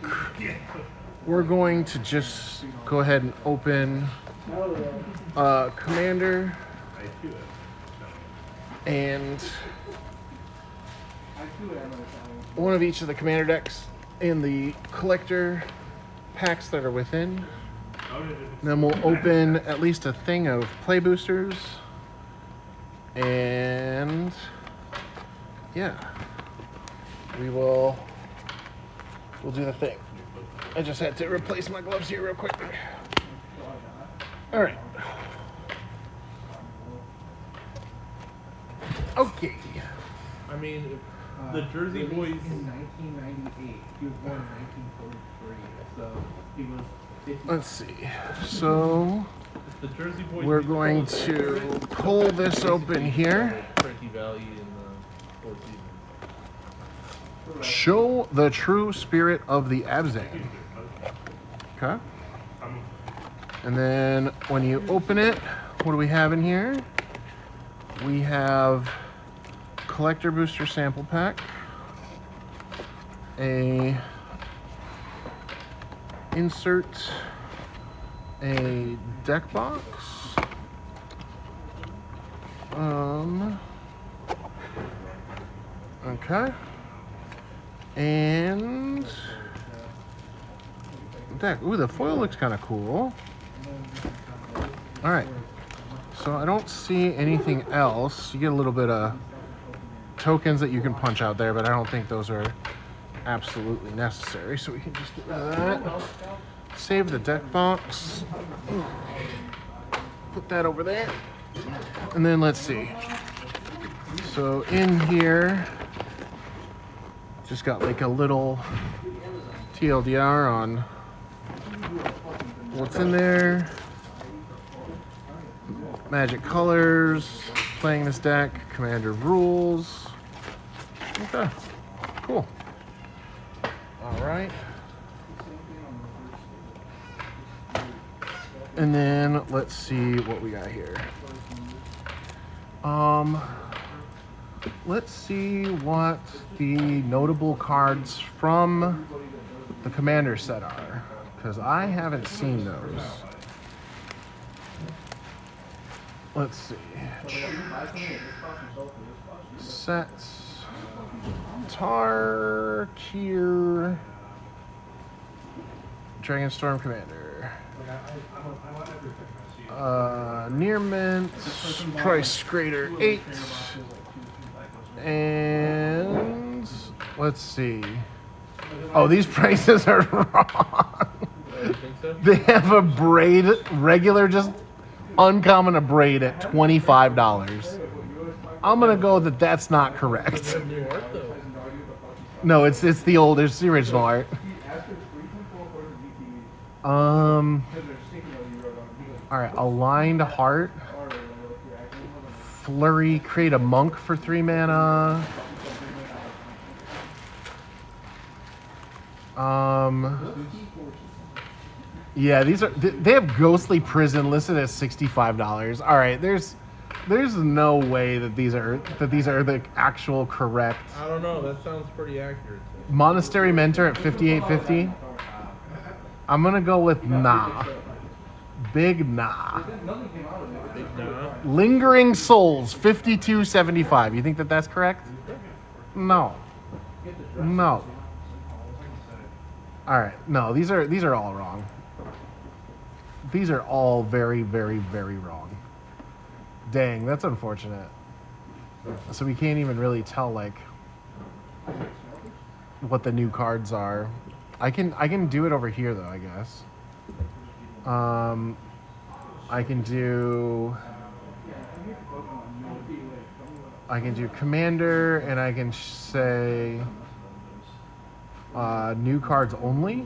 we're going to just go ahead and open Commander and one of each of the Commander decks and the collector packs that are within. Then we'll open at least a thing of play boosters. And yeah, we'll do the thing. I just had to replace my gloves here real quick. All right. Okay. I mean, if the Jersey Boys. In 1998. He was born in 1943. So he was 50. Let's see. So The Jersey Boys. we're going to pull this open here. Frankie Valley in the Four Seasons. Show the true spirit of the Abzan. Okay. And then when you open it, what do we have in here? We have collector booster sample pack, a insert, a deck box, okay, and deck. Ooh, the foil looks kind of cool. All right, so I don't see anything else. You get a little bit of tokens that you can punch out there, but I don't think those are absolutely necessary. So we can just get rid of that. Save the deck box. Put that over there. And then let's see. So in here, just got like a little TLDR on what's in there. Magic colors, playing this deck, commander rules. Okay, cool. All right. And then let's see what we got here. Let's see what the notable cards from the commander set are, because I haven't seen those. Let's see. Sets. Tarkir. Dragonstorm Commander. Near mint. Price grader 8. And let's see. Oh, these prices are wrong. They have a braid, regular, just uncommon a braid at $25. I'm gonna go that that's not correct. No, it's the old, it's the original art. All right, aligned heart. Flurry, create a monk for 3 mana. Yeah, these are they have Ghostly Prison listed as $65. All right, there's no way that these are the actual correct. I don't know. That sounds pretty accurate. Monastery Mentor at $58.50. I'm gonna go with nah. Big nah. Nah. Lingering Souls $52.75. You think that that's correct? No. No. All right. No, these are all wrong. These are all very, very, very wrong. Dang, that's unfortunate. So we can't even really tell like what the new cards are. I can do it over here though, I guess. I can do Commander, and I can say new cards only.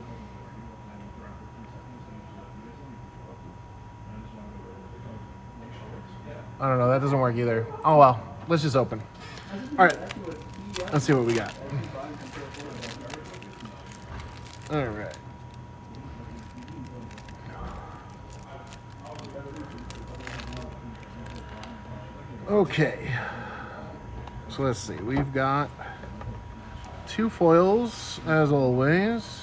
I don't know. That doesn't work either. Oh well. Let's just open. All right. Let's see what we got. All right. Okay. So let's see. We've got 2 foils as always.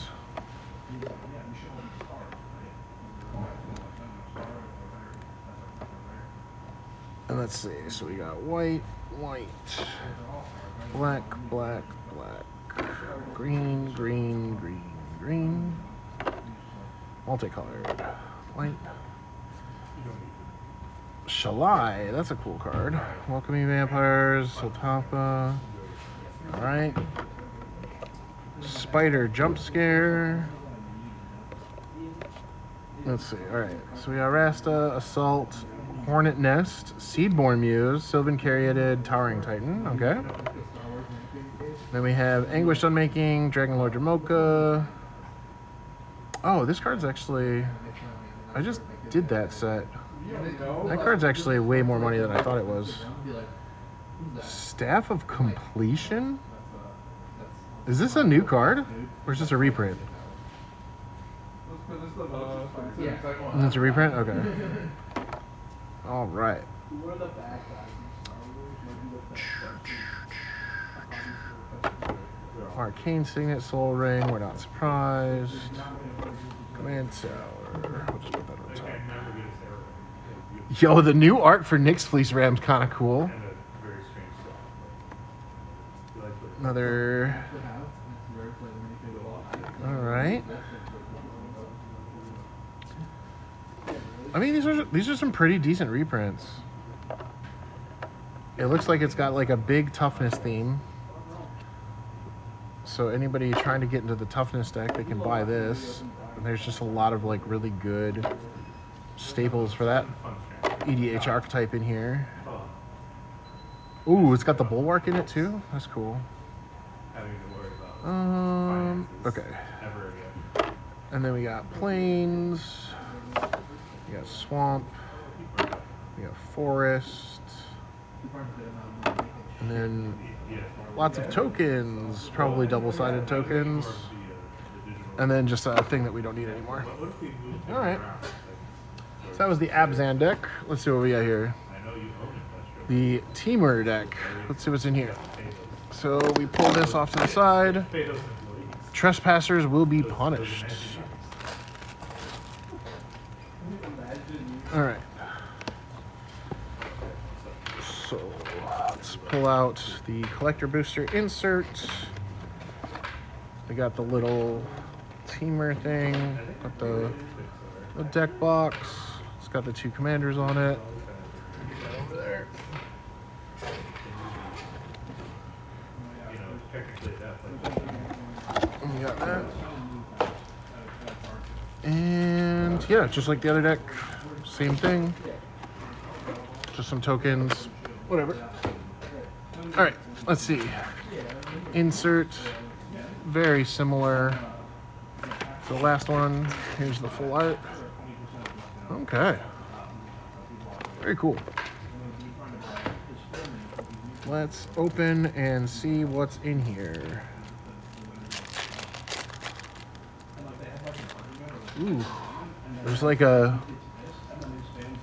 And let's see, so we got white, white, black, black, black, green, green, green, green, multicolored, white. Shalai, that's a cool card. Welcoming Vampires, Sultapa. Alright. Spider Jump Scare. Let's see, alright. So we got Rasta, Assault, Hornet Nest, Seedborn Muse, Sylvan Caryatid, Towering Titan, okay. Then we have Anguished Unmaking, Dragon Lord Jamoka. Oh, this card's actually... I just did that set. That card's actually way more money than I thought it was. Staff of Completion? Is this a new card? Or is this a reprint? It's a reprint? Okay. All right. Arcane Signet, Soul Ring, we're not surprised. Command Tower. We'll just put that on top. Yo, the new art for Nyx Fleece Ram's kind of cool. Another. All right. I mean, these are some pretty decent reprints. It looks like it's got like a big toughness theme. So anybody trying to get into the toughness deck, they can buy this. And there's just a lot of like really good staples for that EDH archetype in here. Ooh, it's got the Bulwark in it too. That's cool. Okay. And then we got Plains. We got Swamp. We got Forest. And then lots of tokens, probably double-sided tokens. And then just a thing that we don't need anymore. All right. So that was the Abzan deck. Let's see what we got here. The Teamer deck. Let's see what's in here. So we pull this off to the side. Trespassers will be punished. All right. So let's pull out the collector booster insert. We got the little Teamer thing. Got the deck box. It's got the 2 commanders on it. Over there. And we got that. And yeah, just like the other deck, same thing. Just some tokens, whatever. All right, let's see. Insert, very similar to the last one. Here's the full art. Okay. Very cool. Let's open and see what's in here. Ooh. There's like a...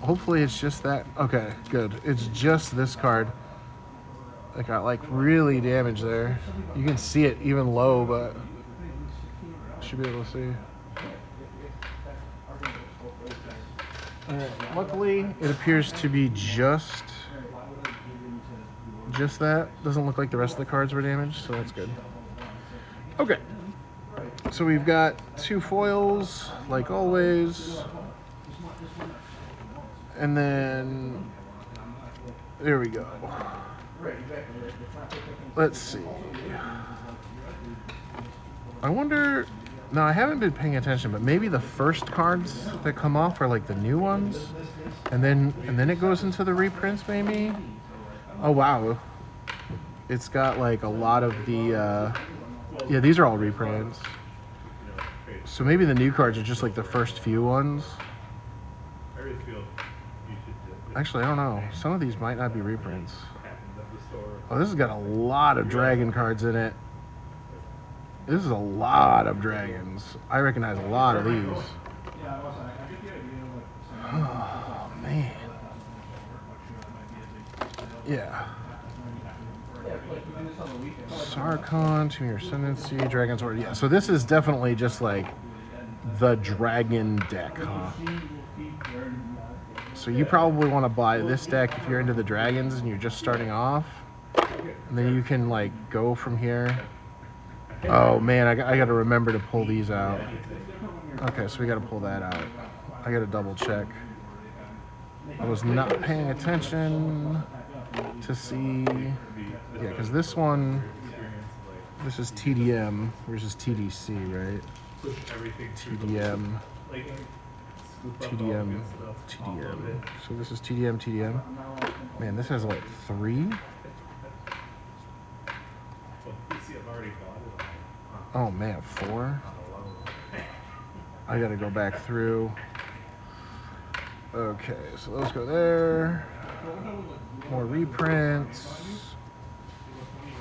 Hopefully it's just that. Okay, good. It's just this card. It got like really damaged there. You can see it even low, but should be able to see. Alright, luckily it appears to be just that. Doesn't look like the rest of the cards were damaged, so that's good. Okay. So we've got 2 foils, like always. And then there we go. Let's see. I wonder. No, I haven't been paying attention, but maybe the first cards that come off are like the new ones, and then it goes into the reprints, maybe. Oh wow, it's got like a lot of the. Yeah, these are all reprints. So maybe the new cards are just like the first few ones. Actually, I don't know. Some of these might not be reprints. Oh, this has got a lot of dragon cards in it. This is a lot of dragons. I recognize a lot of these. Oh, man. Yeah. Sarkon, to your ascendancy, Dragon's Word. Yeah, so this is definitely just like the dragon deck, huh? So you probably want to buy this deck if you're into the dragons and you're just starting off. And then you can like go from here. Oh man, I got to remember to pull these out. Okay, so we got to pull that out. I got to double check. I was not paying attention to see. Yeah, because this one, this is TDM versus TDC, right? TDM. TDM. So this is TDM. Man, this has like 3. Oh man, 4. I gotta go back through. Okay, so those go there. More reprints.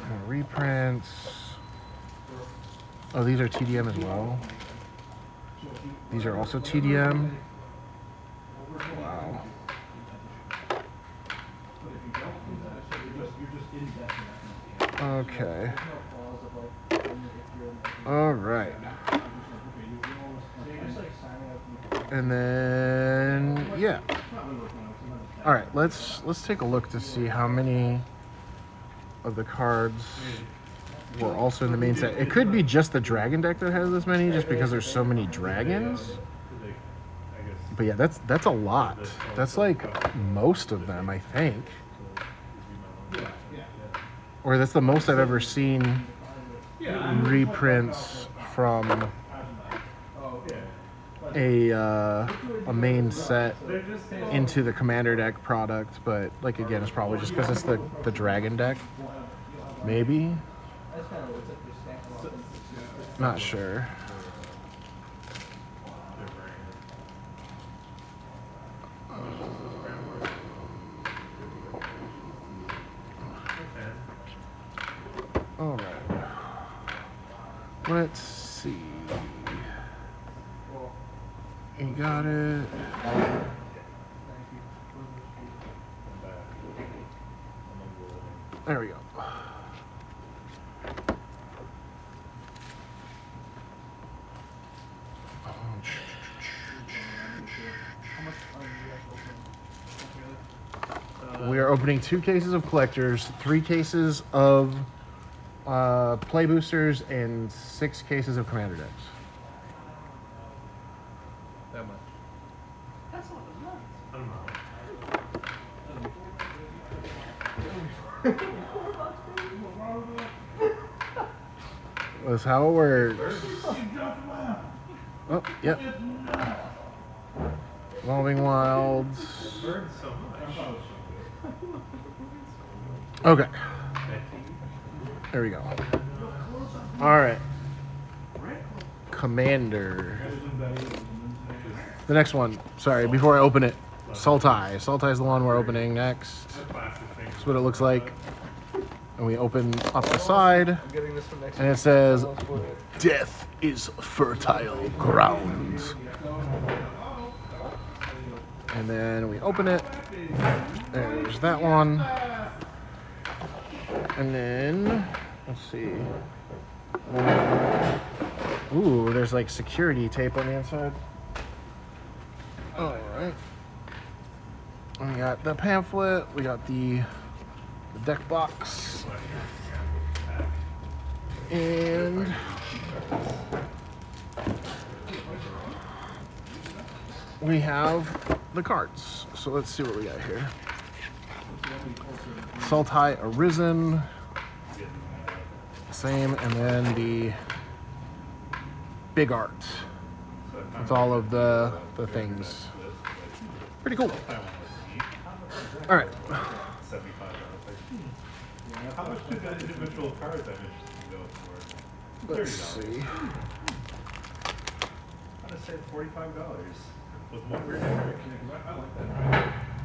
More reprints. Oh, these are TDM as well. These are also TDM. Wow. Okay. All right. And then yeah. All right, let's take a look to see how many of the cards were also in the main set. It could be just the dragon deck that has this many, just because there's so many dragons. But yeah, that's a lot. That's like most of them, I think. Or that's the most I've ever seen reprints from a main set into the commander deck product. But like again, it's probably just because it's the dragon deck. Maybe. Not sure. All right. Let's see. You got it. There we go. We are opening 2 cases of collectors, 3 cases of play boosters, and 6 cases of commander decks. That much. That's not enough. That's how it works. Oh, yep. Evolving Wilds. Okay. There we go. Alright. Commander. The next one. Sorry, before I open it. Sultai. Sultai is the one we're opening next. That's what it looks like. And we open up the side. And it says, "Death is fertile ground." And then we open it. There's that one. And then, let's see. Ooh, there's like security tape on the inside. Alright. We got the pamphlet. We got the deck box. And we have the cards. So let's see what we got here. Sultai Arisen. Same, and then the big art with all of the things. Pretty cool. All right. How much do the individual cards I'm interested in go for? Let's see. I'm gonna say $45 with one weird trick.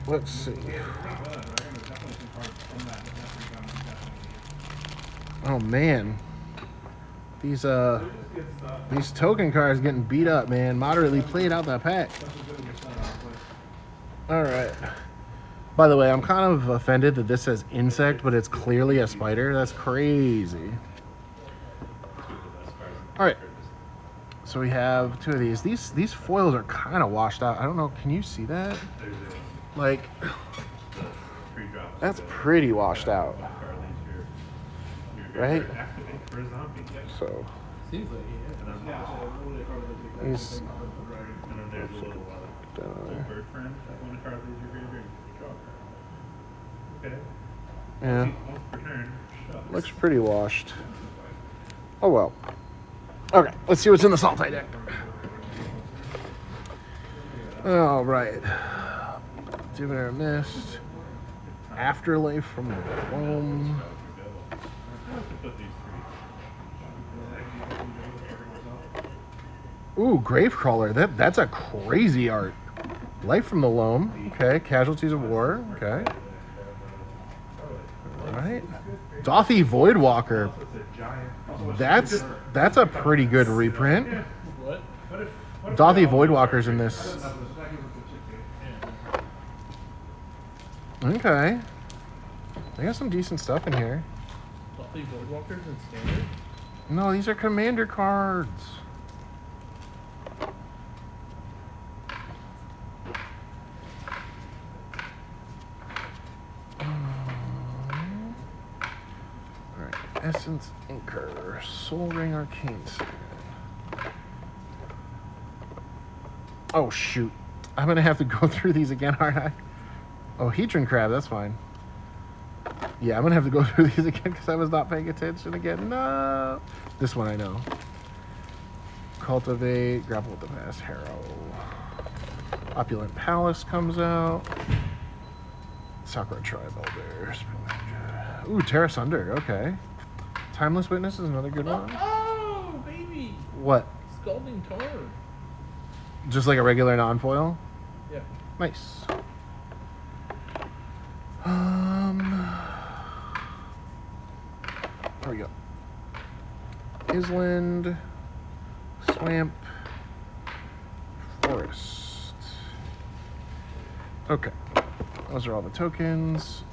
Let's see. Oh man, these token cards getting beat up, man. Moderately played out that pack. All right. By the way, I'm kind of offended that this says insect, but it's clearly a spider. That's crazy. All right. So we have two of these. These foils are kind of washed out. I don't know. Can you see that? Like, that's pretty washed out, right? So Seems like these. And then there's a little bird friend. When a card leaves your graveyard, you draw a card. Okay. Yeah. Per turn. Shucks. Looks pretty washed. Oh well. Okay, let's see what's in the Sultai deck. All right. Divinary Mist. Afterlife from the Loam. Ooh, Gravecrawler. That's a crazy art. Life from the Loam. Okay. Casualties of War. Okay. All right. Dothy Voidwalker. That's a pretty good reprint. What? Dothy Voidwalker's in this. Okay. They got some decent stuff in here. Buffy Voidwalkers in standard? No, these are commander cards. Alright, Essence Inker, Soul Ring Arcane Scan. Oh shoot. I'm gonna have to go through these again, aren't I? Oh, Hedron Crab, that's fine. Yeah, I'm gonna have to go through these again because I was not paying attention again. No! This one I know. Cultivate, Grapple with the Past, Harrow. Opulent Palace comes out. Sakura Tribe Elder. Ooh, Terra Sunder, okay. Timeless Witness is another good one. Oh, baby! What? Scalding Tarn. Just like a regular non-foil? Yeah. Nice. There we go. Island, Swamp, Forest. Okay. Those are all the tokens.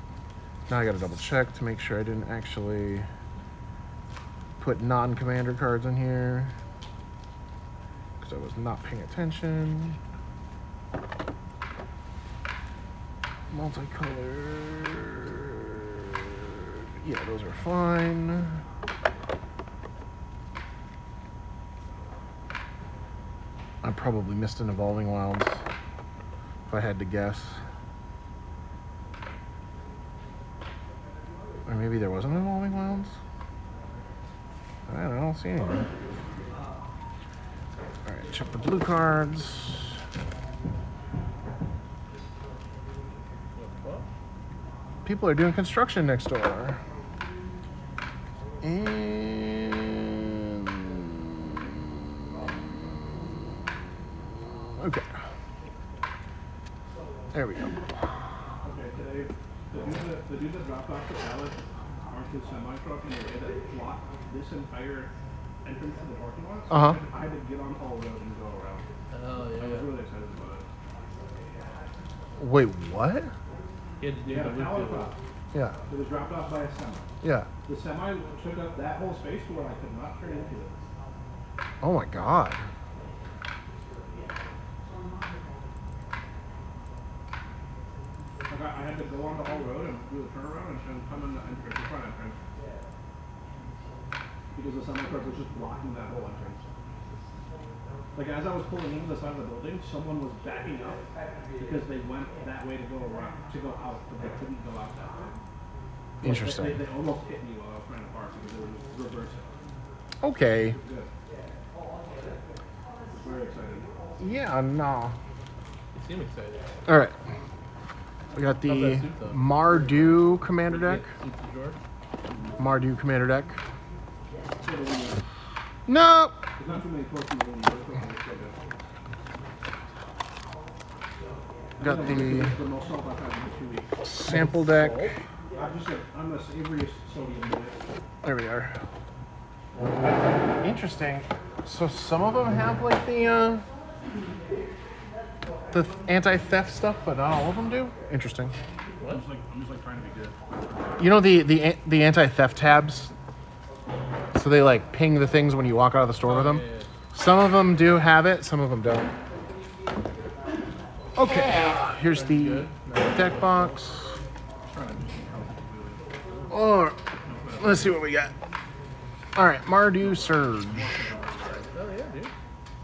Now I gotta double check to make sure I didn't actually put non-commander cards in here, because I was not paying attention. Multicolored. Yeah, those are fine. I probably missed an Evolving Wilds if I had to guess. Or maybe there wasn't Evolving Wilds? I don't see anything. Alright, check the blue cards. People are doing construction next door. And okay. There we go. Okay, today, the dude that dropped off the pallet parked his semi-truck in the way that blocked this entire entrance to the parking lot. So Uh-huh. I had to get on Hall Road and go around. Oh, I was yeah. really excited about Wait, what? He had to They do had the a power loop. prop. Yeah. It was dropped off by a semi. Yeah. The semi took up that whole space to where I could not turn into it. Oh my god. Like I had to go onto Hall Road and do the turnaround and come in the entrance, the front entrance. Because the semi truck was just blocking that whole entrance. Like as I was pulling into the side of the building, someone was backing up because they went that way to go around, to go out, but they couldn't go out that way. Like, Interesting. They almost hit me while I was trying to park because it was reversing. Okay. Good. Very excited. Yeah, no. You seem excited. All right. We got How's the that suit, though? Mardu Commander deck. Suit the drawer? Mardu Commander deck. So the winner- No. There's not too many torques in the winner, but it's okay, it's so good. Got the The most salt I've had in 2 weeks. sample deck. I'm the savoriest sodium in it. There we are. Interesting. So some of them have like the anti-theft stuff, but not all of them do. Interesting. I'm just like trying to be good. You know the anti-theft tabs. So they like ping the things when you walk out of the store with them. Yeah, yeah. Some of them do have it. Some of them don't. Okay. Here's the deck box. Or let's see what we got. All right, Mardu Surge. Oh, yeah, dude.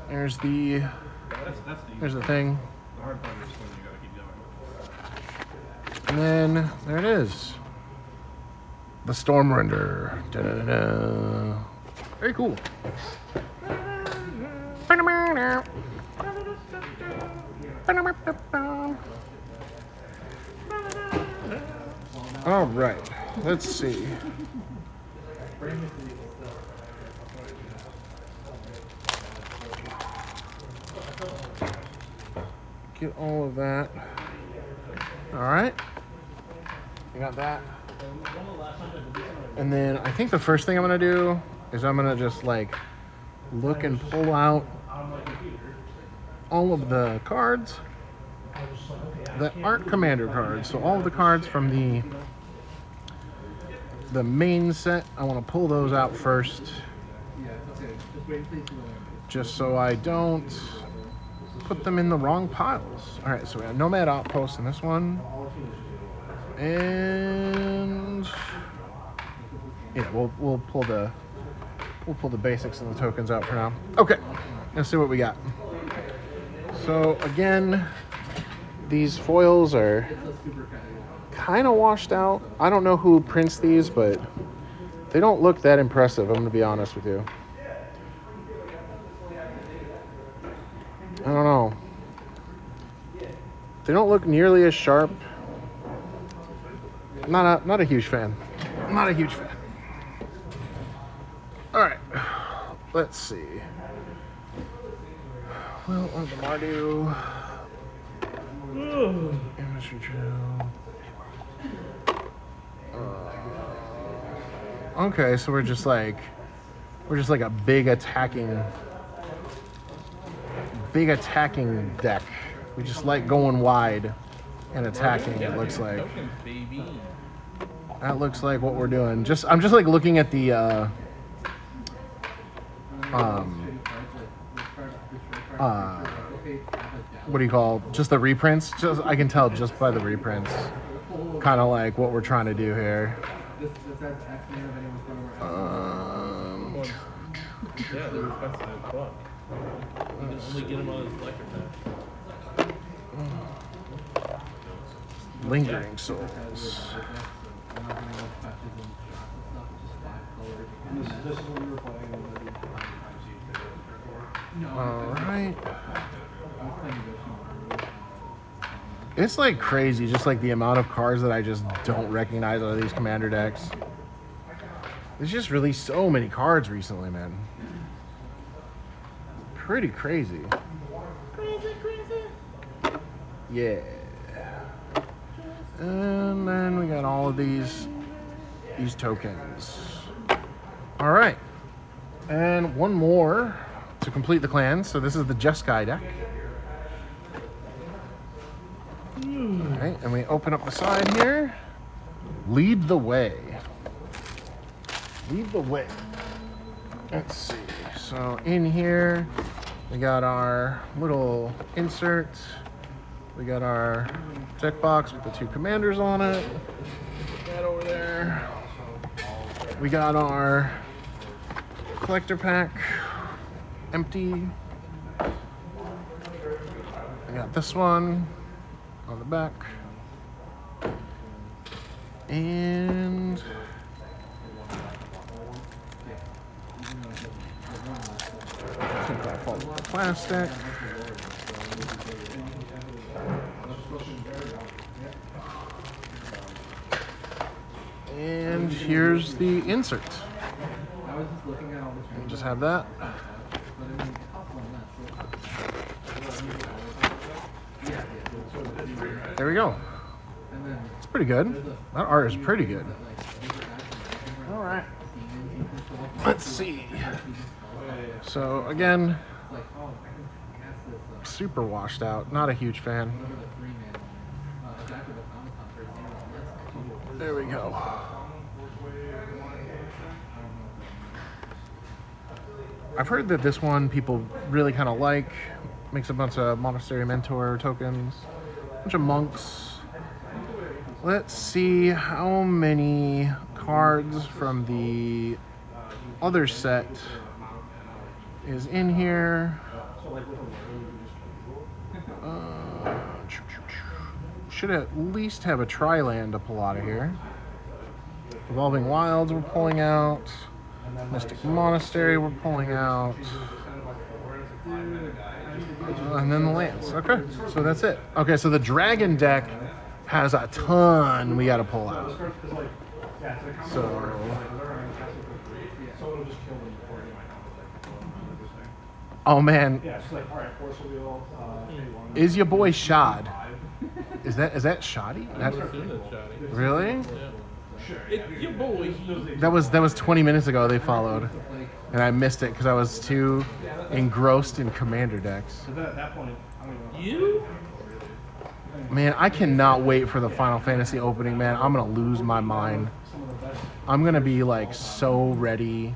There's the That's thing, the hard part is when you gotta keep going. and then there it is. The Stormrender. Da-da-da-da. Very cool. All right, let's see. Get all of that. All right. You got that. And then I think the first thing I'm gonna do is I'm gonna just like look and pull out all of the cards that aren't commander cards. So all of the cards from the main set, I want to pull those out first, just so I don't put them in the wrong piles. All right, so we have Nomad Outpost in this one, and yeah, we'll pull the basics and the tokens out for now. Okay, let's see what we got. So again, these foils are kind of washed out. I don't know who prints these, but they don't look that impressive, I'm gonna be honest with you. I don't know. They don't look nearly as sharp. Not a huge fan. Not a huge fan. All right, let's see. Well, on the Mardu. Industry Trail. Okay, so we're just like a big attacking deck. We just like going wide and attacking. It looks like Tokens, baby. that looks like what we're doing. I'm just like looking at the what do you call, just the reprints? Just I can tell just by the reprints, kind of like what we're trying to do here. Yeah, they're expensive as fuck. You can only get them on his electric pack. Lingering Souls. This is what we were playing. All right. It's like crazy, just like the amount of cards that I just don't recognize out of these commander decks. There's just released so many cards recently, man. Pretty crazy. Yeah. And then we got all of these tokens. All right. And one more to complete the clan. So this is the Jeskai deck. Alright, and we open up the side here. Lead the way. Lead the way. Let's see. So in here, we got our little insert. We got our deck box with the 2 commanders on it. Put that over there. We got our collector pack, empty. We got this one on the back. And take off all the plastic. And here's the insert. We'll just have that. There we go. It's pretty good. That art is pretty good. All right. Let's see. So again, super washed out. Not a huge fan. There we go. I've heard that this one people really kind of like. Makes a bunch of monastery mentor tokens, a bunch of monks. Let's see how many cards from the other set is in here. Should at least have a tri-land to pull out of here. Evolving Wilds we're pulling out. Mystic Monastery we're pulling out. And then the lands. Okay, so that's it. Okay, so the dragon deck has a ton we got to pull out. So oh man, is your boy Shad? Is that Shoddy? Really? Yeah. It's your boy. That was 20 minutes ago. They followed, and I missed it because I was too engrossed in commander decks. You? Man, I cannot wait for the Final Fantasy opening, man. I'm gonna lose my mind. I'm gonna be like so ready.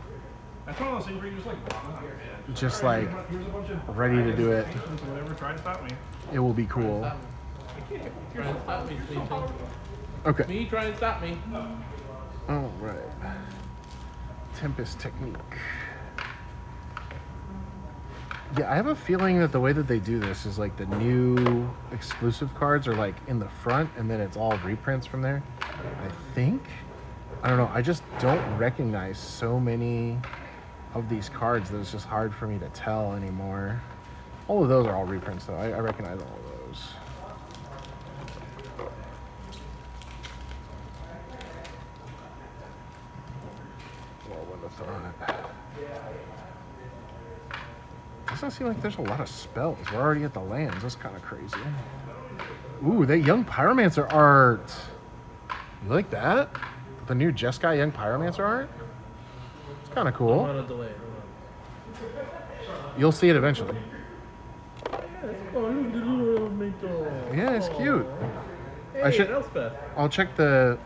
Just like ready to do it. It will be cool. Try and stop me, please. Okay. Me try and stop me. All right. Tempest Technique. Yeah, I have a feeling that the way that they do this is like the new exclusive cards are like in the front and then it's all reprints from there. I think. I don't know. I just don't recognize so many of these cards that it's just hard for me to tell anymore. All of those are all reprints though. I recognize all of those. Well, when to throw it. Doesn't seem like there's a lot of spells. We're already at the lands. That's kind of crazy. Ooh, that Young Pyromancer art. You like that? The new Jeskai Young Pyromancer art? It's kind of I'm cool. on a delay. You'll see it eventually. Yeah, it's cute. Hey, I should- Elspeth. I'll check the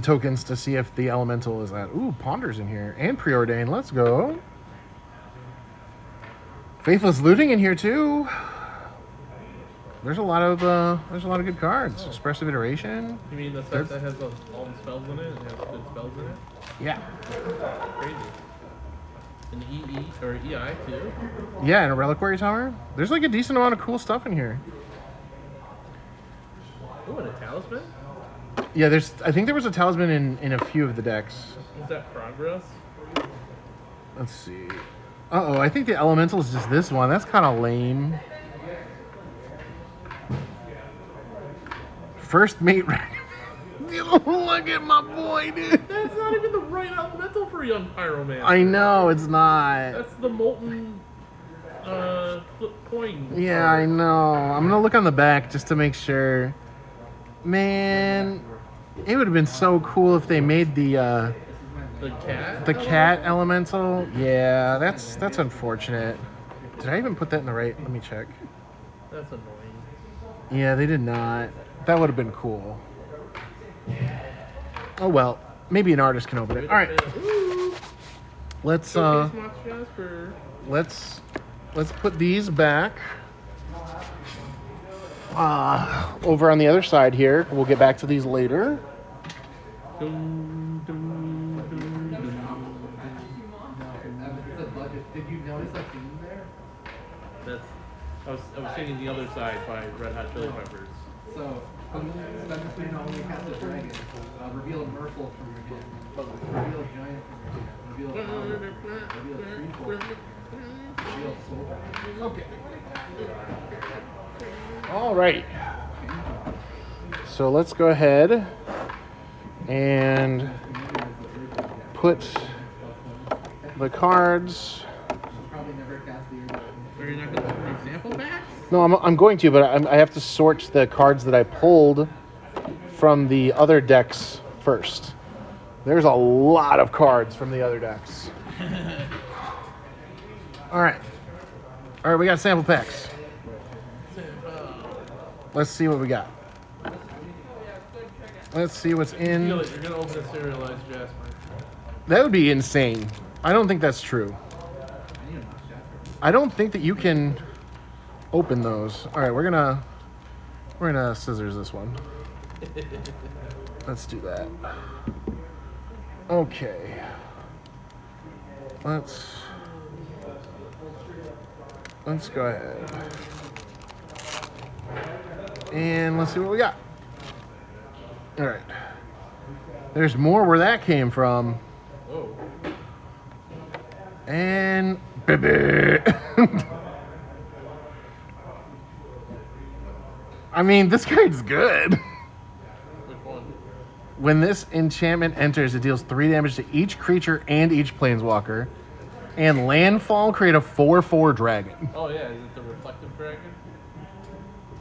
tokens to see if the elemental is at. Ooh, Ponder's in here and Preordain. Let's go. Faithless Looting in here too. There's a lot of good cards. Expressive Iteration. You mean the set that has all the spells in it and has good spells in it? Yeah. Crazy. An EE or EI too. Yeah, and a Reliquary Tower. There's like a decent amount of cool stuff in here. Ooh, and a talisman? Yeah, I think there was a talisman in a few of the decks. Is that progress? Let's see. Uh-oh, I think the elemental is just this one. That's kind of lame. First mate. Look at my boy, dude. That's not even the right elemental for Young Pyroman. I know, it's not. That's the molten flip coin. Yeah, I know. I'm going to look on the back just to make sure. Man, it would have been so cool if they made the cat. cat elemental. Yeah, that's unfortunate. Did I even put that in the right? Let me check. That's annoying. Yeah, they did not. That would have been cool. Oh well, maybe an artist can open it. All right, let's let's put these back over on the other side here. We'll get back to these later. Did you notice a theme there? I was singing The Other Side by Red Hot Chili Peppers. So, Spencer Queen only cast a dragon. Reveal a merfolk from your hand. Reveal a giant from your hand. Reveal a power. Reveal a tree fork. Reveal a soul. Okay. All right. So let's go ahead and put the cards. Probably never cast the dragon. Are you not going to put example back? No, I'm going to, but I have to sort the cards that I pulled from the other decks first. There's a lot of cards from the other decks. All right, we got sample packs. Let's see what we got. Let's see what's I feel in. like you're going to open a serialized Jasper. That would be insane. I don't think that's true. I don't think that you can open those. All right, we're gonna scissors this one. Let's do that. Okay. Let's go ahead and let's see what we got. All right. There's more where that came from. Oh. And baby. I mean, this card's good. Which one? When this enchantment enters, it deals 3 damage to each creature and each planeswalker. And landfall, create a 4/4 dragon. Oh, yeah. Is it the reflective dragon?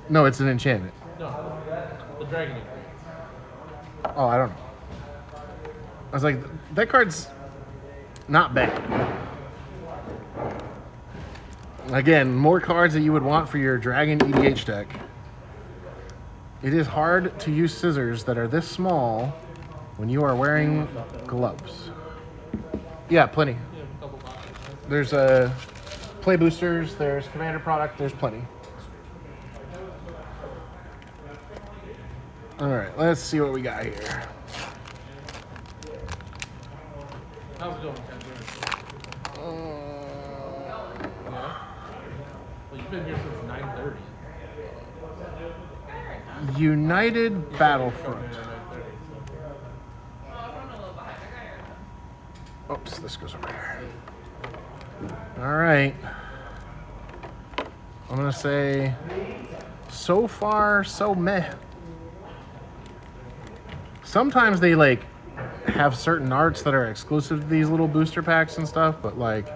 No, it's an enchantment. No. The dragon it creates. Oh, I don't know. I was like, that card's not bad. Again, more cards that you would want for your dragon EDH deck. It is hard to use scissors that are this small when you are wearing gloves. Yeah, plenty. Yeah, a couple boxes. There's play boosters, there's commander product, there's plenty. All right, let's see what we got here. How's it going, Kendra? Yeah? Well, you've been here since 9:30. United Battlefront. Oops, this goes over here. All right. I'm gonna say, so far, so meh. Sometimes they like have certain arts that are exclusive to these little booster packs and stuff, but like,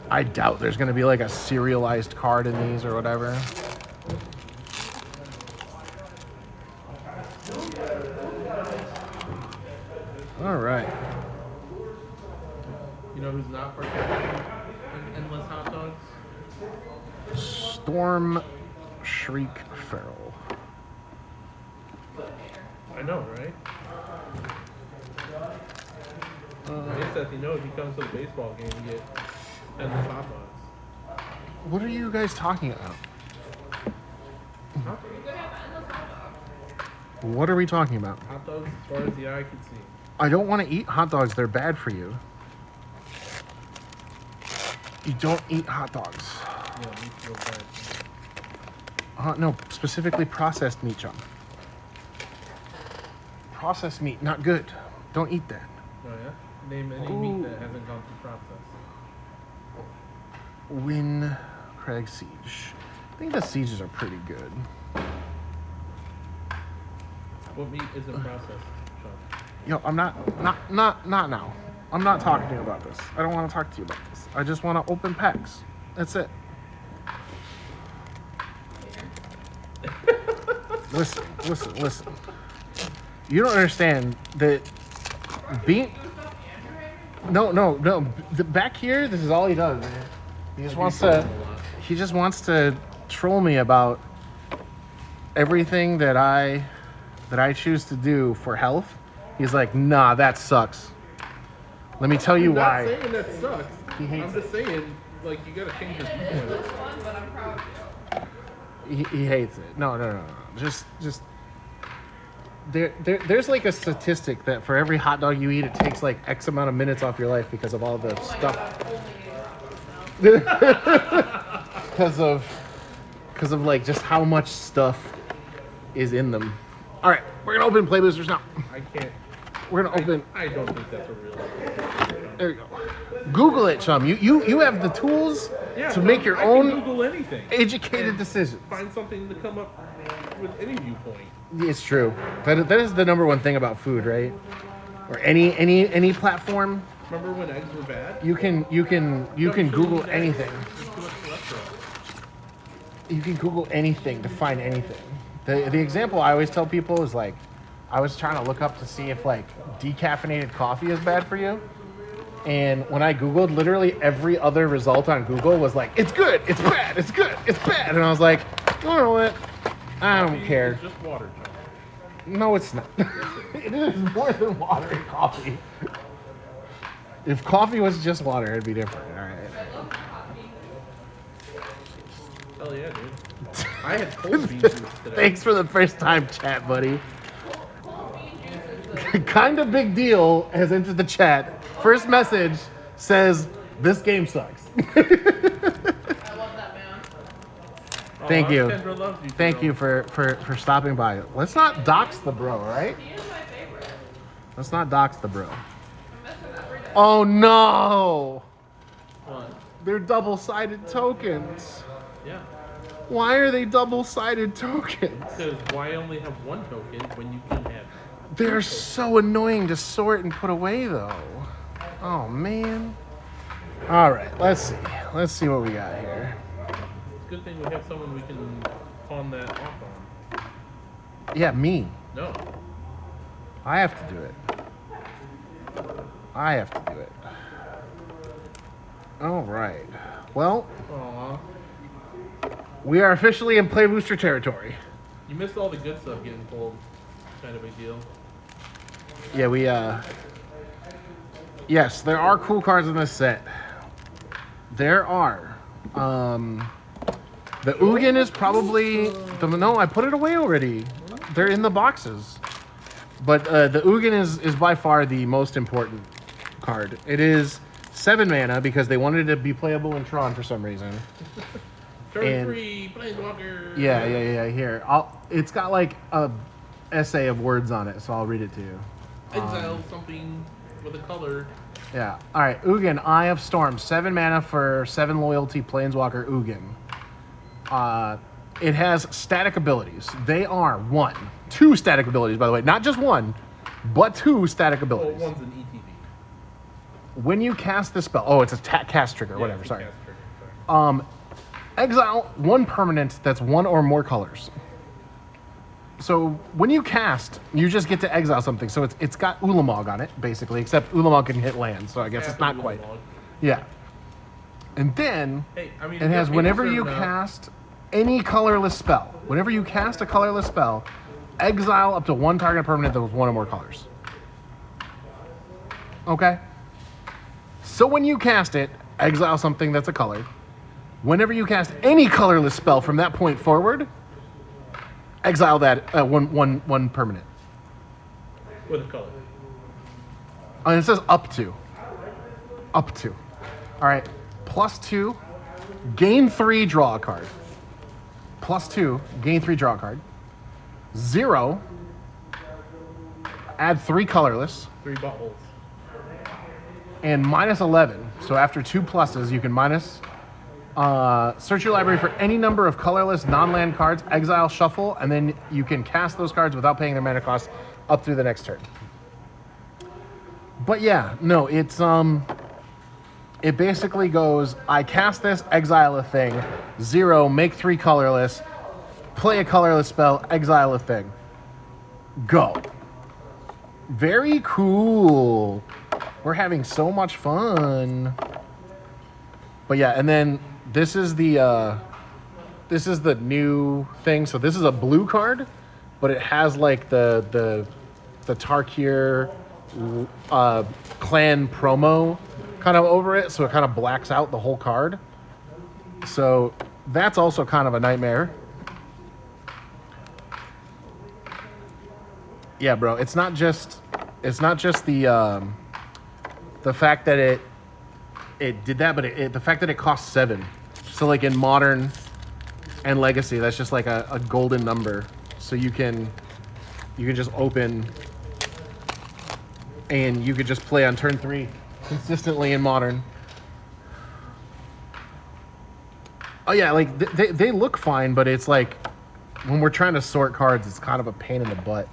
I doubt there's gonna be like a serialized card in these or whatever. All right. You know who's not participating in Endless Hot Dogs? Storm Shriek Feral. I know, right? Vayseth, you know if he comes to the baseball game, you get Endless Hot Dogs. What are you guys talking about? Huh? What are we talking about? Hot dogs as far as the eye can see. I don't want to eat hot dogs. They're bad for you. You don't eat hot dogs. Yeah, me feel bad. No, specifically processed meat, John. Processed meat, not good. Don't eat that. Oh yeah? Name any meat that hasn't gone through process. Win Craig Siege. I think the sieges are pretty good. What meat isn't processed, Sean? Yo, I'm not now. I'm not talking to you about this. I don't want to talk to you about this. I just want to open packs. That's it. Listen. You don't understand that being... No. Back here, this is all he does, man. He just wants to... he just wants to troll me about everything that I choose to do for health. He's like, nah, that sucks. Let me tell you I'm not why. saying that sucks. He hates I'm just saying, like, you gotta change your viewpoint. He hates it. No. Just there's like a statistic that for every hot dog you eat, it takes like X amount of minutes off your life because of all the stuff. Because of like just how much stuff is in them. All right, we're gonna open Play Boosters now. I can't. We're gonna open. I don't think that's a real. There you go. Google it, chum. You have the tools to make your I own can Google anything. educated and decisions. Find something to come up with any viewpoint. It's true. That is the number one thing about food, right? Or any platform. Remember when eggs were bad? You can Google anything. There's too much cholesterol. You can Google anything to find anything. The example I always tell people is like, I was trying to look up to see if like decaffeinated coffee is bad for you. And when I Googled, literally every other result on Google was like, it's good, it's bad, it's good, it's bad. And I was like, you know what? I don't care. It's just water, John. No, it's not. It is more than water and coffee. If coffee was just water, it'd be different. All right. Hell yeah, dude. I had cold bean juice today. Thanks for the first time chat, buddy. Kind of big deal has entered the chat. First message says, this game sucks. I love that man. Thank you. Kendra loves you. Thank you for stopping by. Let's not dox the bro, all right? He is my favorite. Let's not dox the bro. I miss him every day. Oh no! What? They're double-sided tokens. Yeah. Why are they double-sided tokens? Because why only have one token when you can have? They're so annoying to sort and put away, though. Oh, man. All right, let's see. Let's see what we got here. It's a good thing we have someone we can pawn that off on. Yeah, me. No. I have to do it. I have to do it. All right. Well, Aw. we are officially in Play Booster territory. You missed all the good stuff getting pulled. Kind of a big deal. Yeah, we, yes, there are cool cards in this set. There are. The Ugin is probably, no, I put it away already. They're in the boxes. But the Ugin is by far the most important card. It is 7 mana because they wanted it to be playable in Tron for some reason. Turn And- 3, Planeswalker. Yeah. Here, it's got like a essay of words on it, so I'll read it to you. Exile something with a color. Yeah. All right. Ugin, Eye of Storm, 7 mana for 7 loyalty Planeswalker Ugin. It has static abilities. They are 2 static abilities, by the way, not just 1, but 2 static Oh, abilities. one's an ETB. When you cast the spell, oh, it's a cast trigger, Yeah, whatever. it's a Sorry. cast trigger, sorry. Exile 1 permanent that's 1 or more colors. So when you cast, you just get to exile something. So it's got Ulamog on it, basically, except Ulamog can hit land, so I guess it's not quite. Yeah. And then Hey, I mean, it has people whenever serve you now. cast any colorless spell. Whenever you cast a colorless spell, exile up to 1 target permanent that was 1 or more colors. Okay? So when you cast it, exile something that's a color. Whenever you cast any colorless spell from that point forward, exile that one permanent. With a color. And it says up to. Up to. All right. +2, gain 3, draw a card. +2, gain 3, draw a card. 0, add 3 colorless. 3 buttholes. And -11. So after 2 pluses, you can minus. Search your library for any number of colorless non-land cards, exile, shuffle, and then you can cast those cards without paying their mana cost up through the next turn. But yeah, no, it's it basically goes, I cast this, exile a thing, 0, make 3 colorless, play a colorless spell, exile a thing. Go. Very cool. We're having so much fun. But yeah, and then this is the new thing. So this is a blue card, but it has like the Tarkir clan promo kind of over it, so it kind of blacks out the whole card. So that's also kind of a nightmare. Yeah, bro, it's not just the fact that it did that, but the fact that it cost 7. So like in modern and legacy, that's just like a golden number. So you can just open and you could just play on turn 3 consistently in modern. Oh yeah, like they look fine, but it's like when we're trying to sort cards, it's kind of a pain in the butt.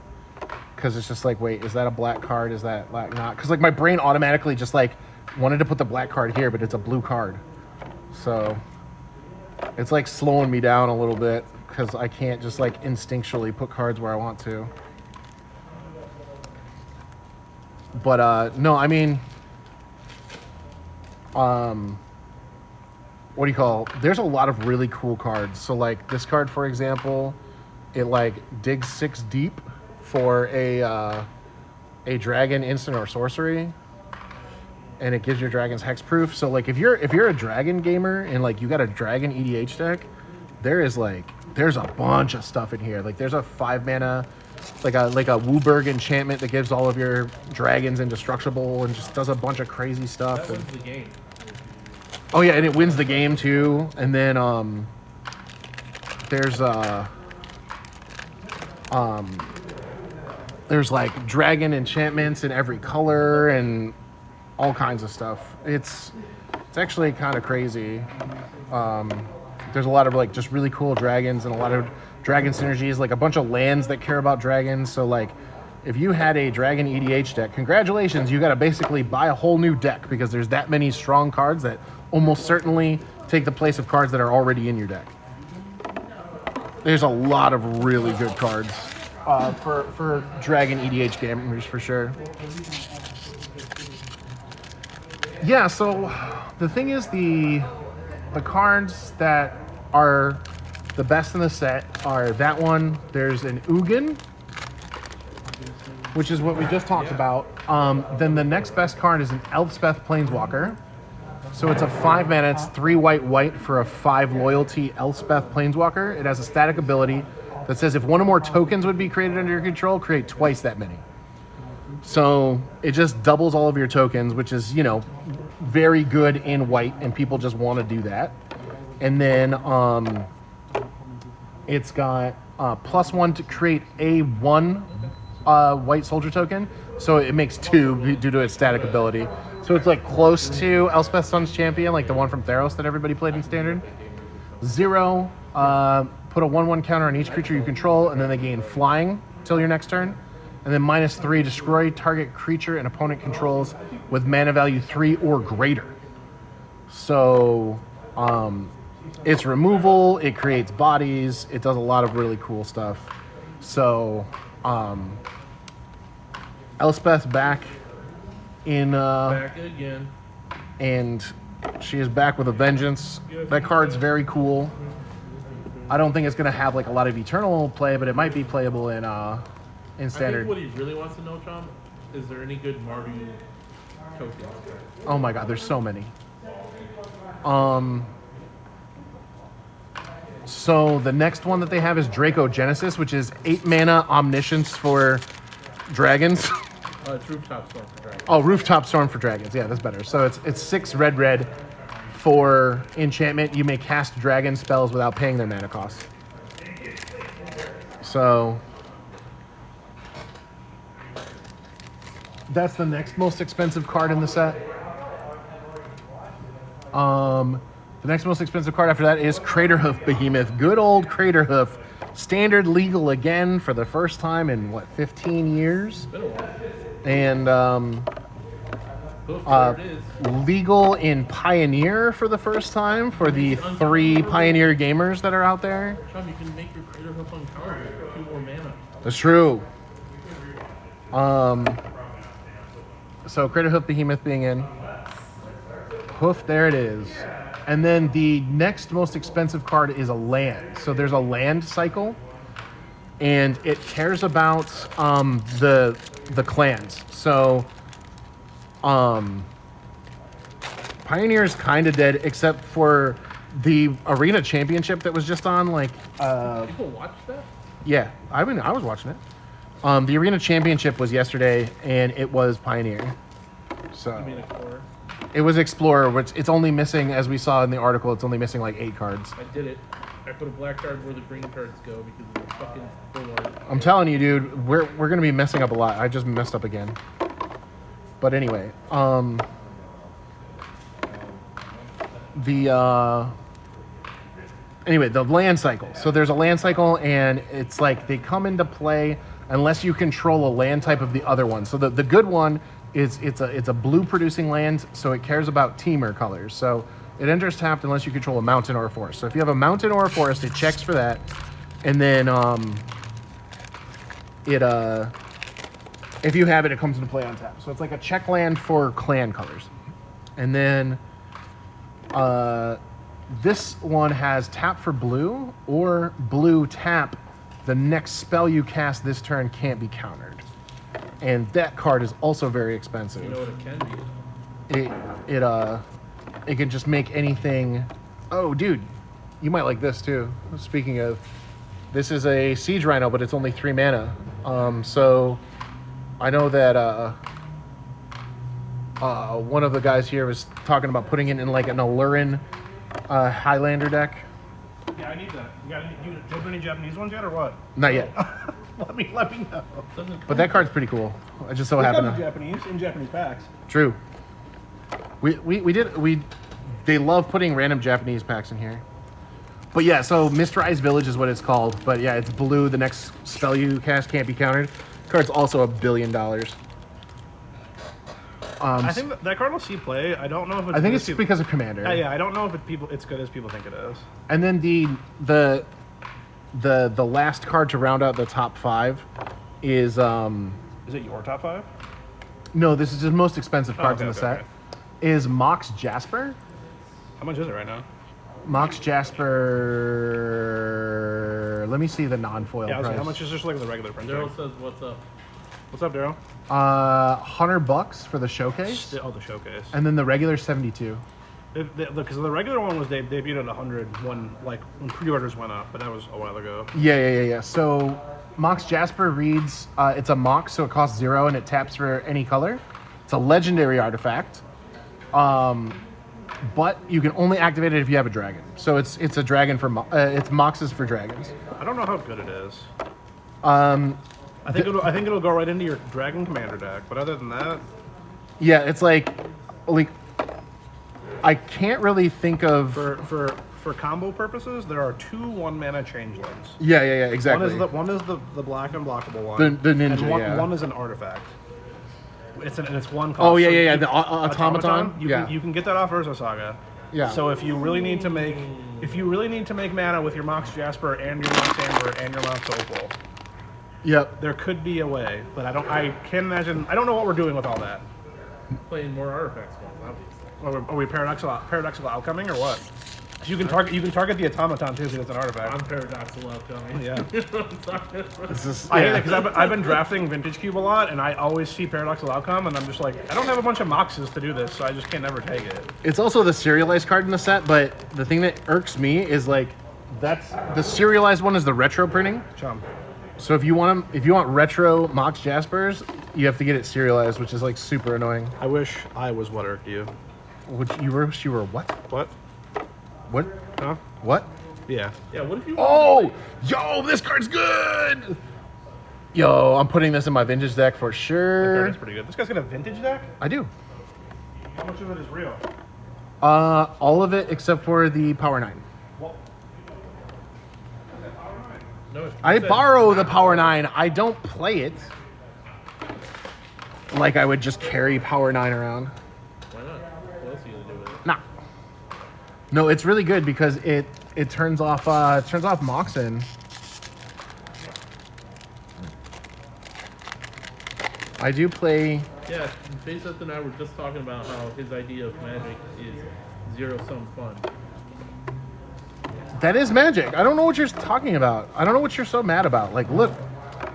Because it's just like, wait, is that a black card? Is that like not? Because like my brain automatically just like wanted to put the black card here, but it's a blue card. So it's like slowing me down a little bit because I can't just like instinctually put cards where I want to. But no, I mean, what do you call? There's a lot of really cool cards. So like this card, for example, it like digs 6 deep for a dragon instant or sorcery, and it gives your dragons hexproof. So like if you're a dragon gamer and like you got a dragon EDH deck, there's a bunch of stuff in here. Like there's a 5 mana like a Wooburg enchantment that gives all of your dragons indestructible and just does a bunch of crazy stuff. That wins the game. Oh yeah, and it wins the game too. And then there's like dragon enchantments in every color and all kinds of stuff. It's actually kind of crazy. There's a lot of like just really cool dragons and a lot of dragon synergies, like a bunch of lands that care about dragons. So like if you had a dragon EDH deck, congratulations, you got to basically buy a whole new deck because there's that many strong cards that almost certainly take the place of cards that are already in your deck. There's a lot of really good cards for dragon EDH gamers for sure. Yeah, so the thing is the cards that are the best in the set are that one. There's an Ugin, which is what we just talked about. Then the next best card is an Elspeth Planeswalker. So it's a 5 mana, it's 3 white for a 5 loyalty Elspeth Planeswalker. It has a static ability that says if one or more tokens would be created under your control, create twice that many. So it just doubles all of your tokens, which is, you know, very good in white, and people just want to do that. And then it's got +1 to create a 1 white soldier token. So it makes 2 due to its static ability. So it's like close to Elspeth Sun's Champion, like the one from Theros that everybody played in Standard. 0, put a 1/1 counter on each creature you control, and then they gain flying till your next turn. And then -3, destroy target creature and opponent controls with mana value 3 or greater. So it's removal, it creates bodies, it does a lot of really cool stuff. So Elspeth's back in Back again. and she is back with a vengeance. That card's very cool. I don't think it's gonna have like a lot of eternal play, but it might be playable in I standard. think what he really wants to know, Chom, is there any good Mardu tokens? Oh my god, there's so many. So the next one that they have is Draco Genesis, which is 8 mana omniscience for dragons. It's Rooftop Storm for Dragons. Oh, Rooftop Storm for dragons. Yeah, that's better. So it's 6 red for enchantment. You may cast dragon spells without paying their mana cost. So that's the next most expensive card in the set. The next most expensive card after that is Craterhoof Behemoth. Good old Craterhoof. Standard legal again for the first time in, 15 years? It's been a while. And There it is. legal in Pioneer for the first time for the 3 Pioneer gamers that are out there. Chom, you can make your Craterhoof uncounterable with 2 more mana. That's true. So Craterhoof Behemoth being in. Hoof, there it is. And then the next most expensive card is a land. So there's a land cycle, and it cares about the clans. So Pioneer's kind of dead, except for the arena championship that was just on. Like, People watch that? yeah, I was watching it. The arena championship was yesterday, and it was Pioneer. So I mean, Explorer. it was Explorer, which it's only missing, as we saw in the article, it's only missing like 8 cards. I did it. I put a black card where the green cards go because of the fucking full art. I'm telling you, dude, we're gonna be messing up a lot. I just messed up again. But anyway, the land cycle. So there's a land cycle, and it's like they come into play unless you control a land type of the other one. So the good one is it's a blue producing land, so it cares about teamer colors. So it enters tapped unless you control a mountain or a forest. So if you have a mountain or a forest, it checks for that, and then if you have it, it comes into play on tap. So it's like a check land for clan colors, and then this one has tap for blue or blue tap. The next spell you cast this turn can't be countered. And that card is also very expensive. You know what it can be? It can just make anything. Oh, dude, you might like this too. Speaking of, this is a Siege Rhino, but it's only 3 mana. So I know that one of the guys here was talking about putting it in like an Allurin Highlander deck. Yeah, I need that. You got any Japanese ones yet or what? Not yet, let me know. but that card's pretty cool. I just so We happen got to. Japanese in Japanese packs. True. They love putting random Japanese packs in here. But yeah, so Mysterized Village is what it's called. But yeah, it's blue. The next spell you cast can't be countered. Card's also $1 billion. I think that card will see play. I don't know if it's. I think good it's as people- because of Commander. Yeah, I don't know if it's good as people think it is. And then the last card to round out the top 5 is Is it your top 5? no, this is the most expensive cards in the set. Okay. Is Mox Jasper. How much is it right now? Mox Jasper. Let me see the non-foil Yeah, I was price. like, how much is just like the regular print? Daryl says, "What's up?" What's up, Daryl? $100 for the showcase, Oh, the showcase. and then the regular 72. Because the regular one was debuted at 100 when pre-orders went up, but that was a while ago. Yeah. So Mox Jasper reads, it's a Mox, so it costs 0 and it taps for any color. It's a legendary artifact. But you can only activate it if you have a dragon. So it's a dragon for it's Moxes for dragons. I don't know how good it is. I think it'll go right into your Dragon Commander deck, but other than that, Yeah, it's like I can't really think of. for combo purposes, there are 2 1-mana changelings. Yeah, exactly. One is the black unblockable one. The ninja, and one, yeah. one is an artifact. It's one cost. Oh yeah, So yeah. you- The automaton. You can get that off Urza Saga. Yeah. So if you really need to make mana with your Mox Jasper and your Mox Amber and your Mox Opal, Yep. there could be a way, but I can't imagine. I don't know what we're doing with all that. Playing more artifacts, obviously. Are we paradoxical outcoming or what? You can target the automaton too because it's an artifact. I'm paradoxical outcoming. Yeah. You know what I'm talking about? This is, I hate it because I've been drafting Vintage Cube a lot, and I always see paradoxical outcome, and I'm just like, I don't have a bunch of Moxes to do this, so I just can't never take it. It's also the serialized card in the set, but the thing that irks me is like that's the serialized one is the retro printing. Chum. So if you want retro Mox Jaspers, you have to get it serialized, which is like super annoying. I wish I was what irked you. Which you were what? What? What? Huh? What? Yeah. Yeah, what if you? Oh, yo, this card's good. Yo, I'm putting this in my vintage deck for sure. That's pretty good. This guy's got a vintage deck? I do. How much of it is real? All of it except for the Power 9. No, if you I said- borrow the Power 9. I don't play it. Like I would just carry Power 9 around. Why not? What else are you gonna do with it? Nah. No, it's really good because it turns off Moxen. I do play. Yeah, Vayseth and I were just talking about how his idea of Magic is zero-sum fun. That is magic. I don't know what you're talking about. I don't know what you're so mad about. Like, look,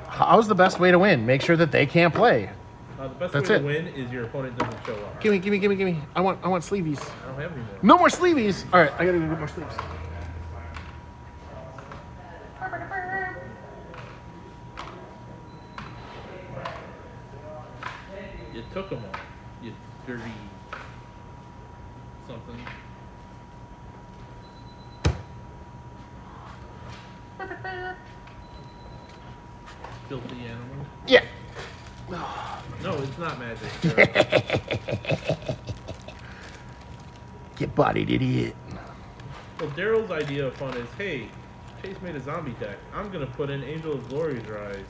how's the best way to win? Make sure that they can't play. The best That's way it. to win is your opponent doesn't show up. Gimme. I want sleeveys. I don't have any more. No more sleeveys. All right, I gotta go get more sleeves. You took them all. You dirty something. Filthy animal. Yeah. No, it's not magic. Daryl. Get bodied, idiot. Well, Daryl's idea of fun is, hey, Chase made a zombie deck. I'm gonna put in Angel of Glory's Rise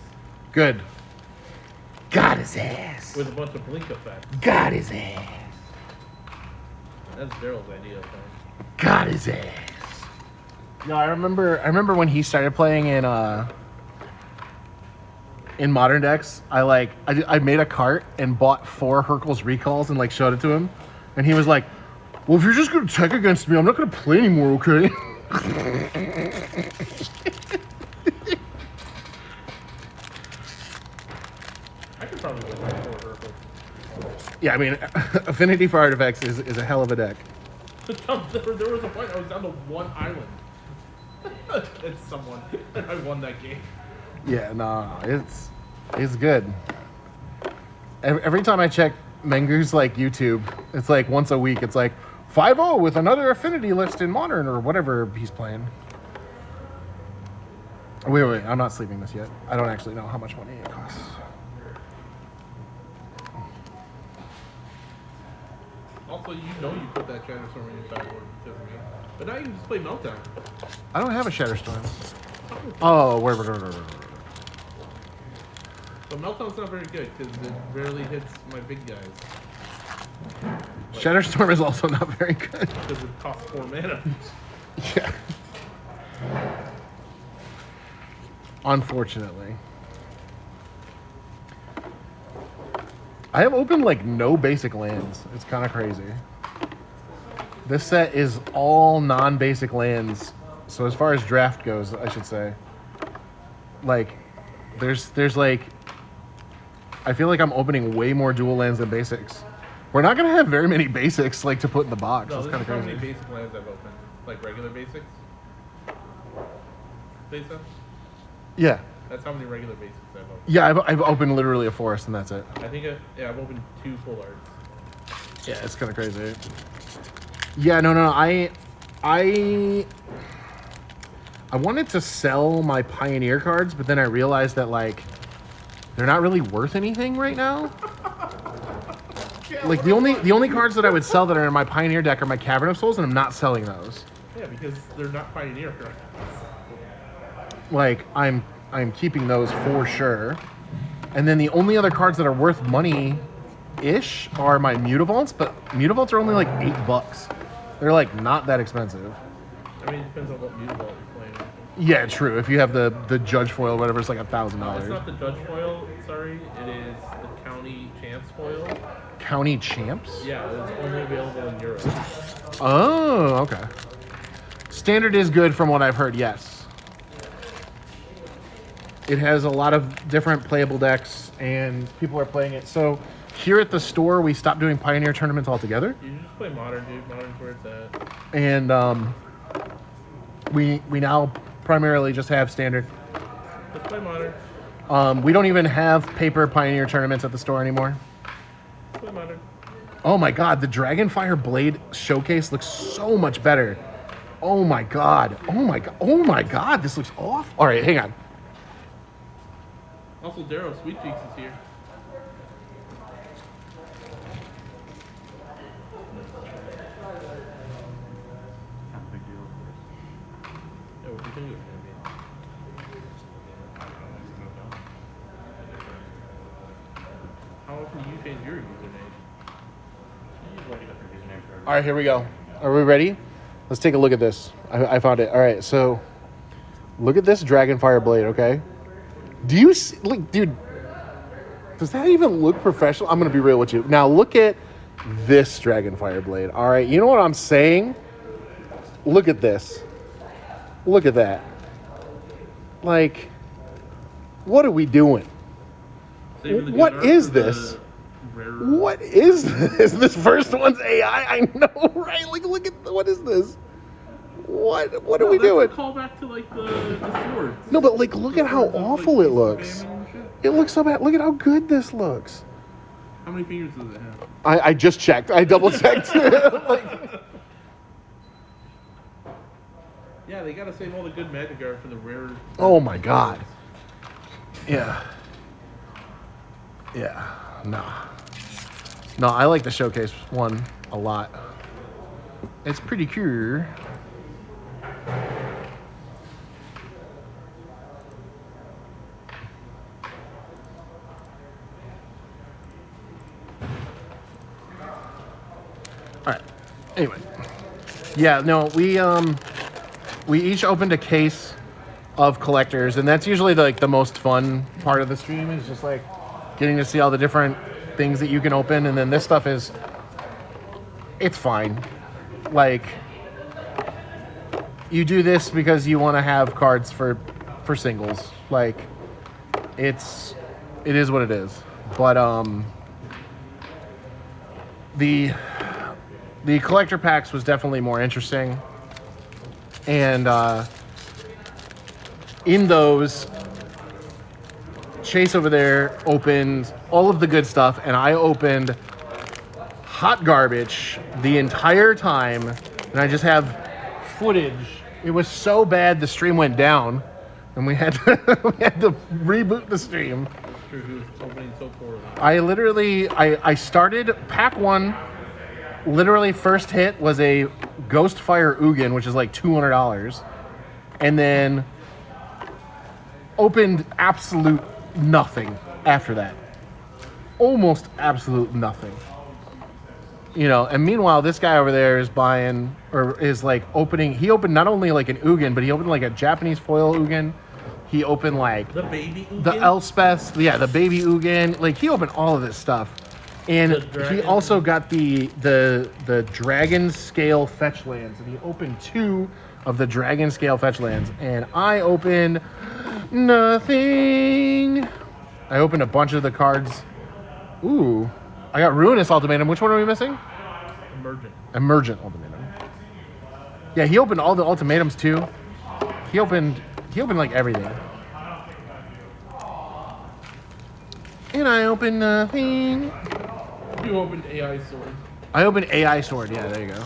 Good. Got his ass. with a bunch of blink effects. Got his ass. That's Daryl's idea of fun. Got his ass. No, I remember when he started playing in modern decks. I made a cart and bought 4 Hercules recalls and like showed it to him, and he was like, "Well, if you're just gonna tech against me, I'm not gonna play anymore, okay?" I could probably win that for Urkel. Yeah, I mean, Affinity for Artifacts is a hell of a deck. There was a point I was down to 1 island. And someone, and I won that game. Yeah, no, it's good. Every time I check Mengu's like YouTube, it's like once a week. It's like 5-0 with another affinity list in Modern or whatever he's playing. Wait, I'm not sleeping this yet. I don't actually know how much money it costs. Also, you put that Dragonstorm in your sideboard because of me. But now you can just play Meltdown. I don't have a Shatterstorm. Oh, where? So Meltdown's not very good because it rarely hits my big guys. Shatterstorm is also not very good. Because it costs 4 mana. Yeah. Unfortunately. I have opened like no basic lands. It's kind of crazy. This set is all non-basic lands. So as far as draft goes, I should say. Like, there's like, I feel like I'm opening way more dual lands than basics. We're not gonna have very many basics like to put in the box. No, That's this kind is of how crazy. many basic lands I've opened. Like regular basics. Basic? Yeah, That's how many regular basics I've opened. yeah. I've opened literally a forest and that's it. I think I've opened 2 full arts. Yeah, it's kind of crazy. Yeah, no. I wanted to sell my Pioneer cards, but then I realized that like they're not really worth anything right now. Like the only cards that I would sell that are in my Pioneer deck are my Cavern of Souls, and I'm not selling those. Yeah, because they're not Pioneer cards. Like I'm keeping those for sure. And then the only other cards that are worth money ish are my Mutavaults, but Mutavaults are only like $8. They're like not that expensive. I mean, it depends on what Mutavault you're playing. Yeah, true. If you have the Judge foil, whatever, it's like $1,000. It's not the Judge foil, sorry. It is the County Champs foil. County Champs? Yeah, it's only available in Europe. Oh, okay. Standard is good from what I've heard, yes. It has a lot of different playable decks, and people are playing it. So here at the store, we stopped doing Pioneer tournaments altogether. You just play Modern, dude. Modern's where it's at. And we now primarily just have Standard. Let's play Modern. We don't even have paper Pioneer tournaments at the store anymore. Let's play Modern. Oh my god, the Dragonfire Blade showcase looks so much better. Oh my god. Oh my god. Oh my god, this looks awful. All right, hang on. Also, Daryl Sweet Cheeks is here. Yeah, what do you think it's gonna be? How often do you change your username? All right, here we go. Are we ready? Let's take a look at this. I found it. All right, so look at this Dragonfire Blade, okay? Do you see, look, dude, does that even look professional? I'm going to be real with you. Now, look at this Dragonfire Blade. All right, you know what I'm saying? Look at this. Look at that. Like, what are we doing? Saving the good What art is for the this? rarer- What is this? This first one's AI? I know, right? Like, look at, what is this? What are we doing? That's a callback to like the swords. No, but like, look at how Swords of, like, awful it spamming looks. and shit. It looks so bad. Look at how good this looks. How many fingers does it have? I just checked. I double checked. Like, Yeah, they gotta save all the good magic art for the rare. oh my god. Yeah. Yeah. Nah. No, I like the showcase one a lot. It's pretty cool. Alright. Anyway. Yeah, no, we each opened a case of collectors, and that's usually like the most fun part of the stream, is just like getting to see all the different things that you can open. And then this stuff is, it's fine. Like, you do this because you want to have cards for singles. Like, it is what it is. But the collector packs was definitely more interesting. And in those, Chase over there opened all of the good stuff, and I opened hot garbage the entire time. And I just have footage. It was so bad the stream went down, and we had to, reboot the stream. Sure, he was opening so poorly. I literally, I started pack one. Literally, first hit was a Ghostfire Ugin, which is like $200, and then opened absolute nothing after that. Almost absolute nothing. You know, and meanwhile, this guy over there is buying, or is like opening. He opened not only like an Ugin, but he opened like a Japanese foil Ugin. He opened like The baby Ugin? the Elspeth, yeah, the baby Ugin. Like, he opened all of this stuff. And The he dragon. also got the dragon scale fetch lands, and he opened 2 of the dragon scale fetch lands, and I opened nothing. I opened a bunch of the cards. Ooh, I got Ruinous Ultimatum. Which one are we missing? Emergent. Emergent Ultimatum. Yeah, he opened all the ultimatums too. He opened like everything. And I opened nothing. You opened AI sword. I opened AI Sword. Yeah, there you go.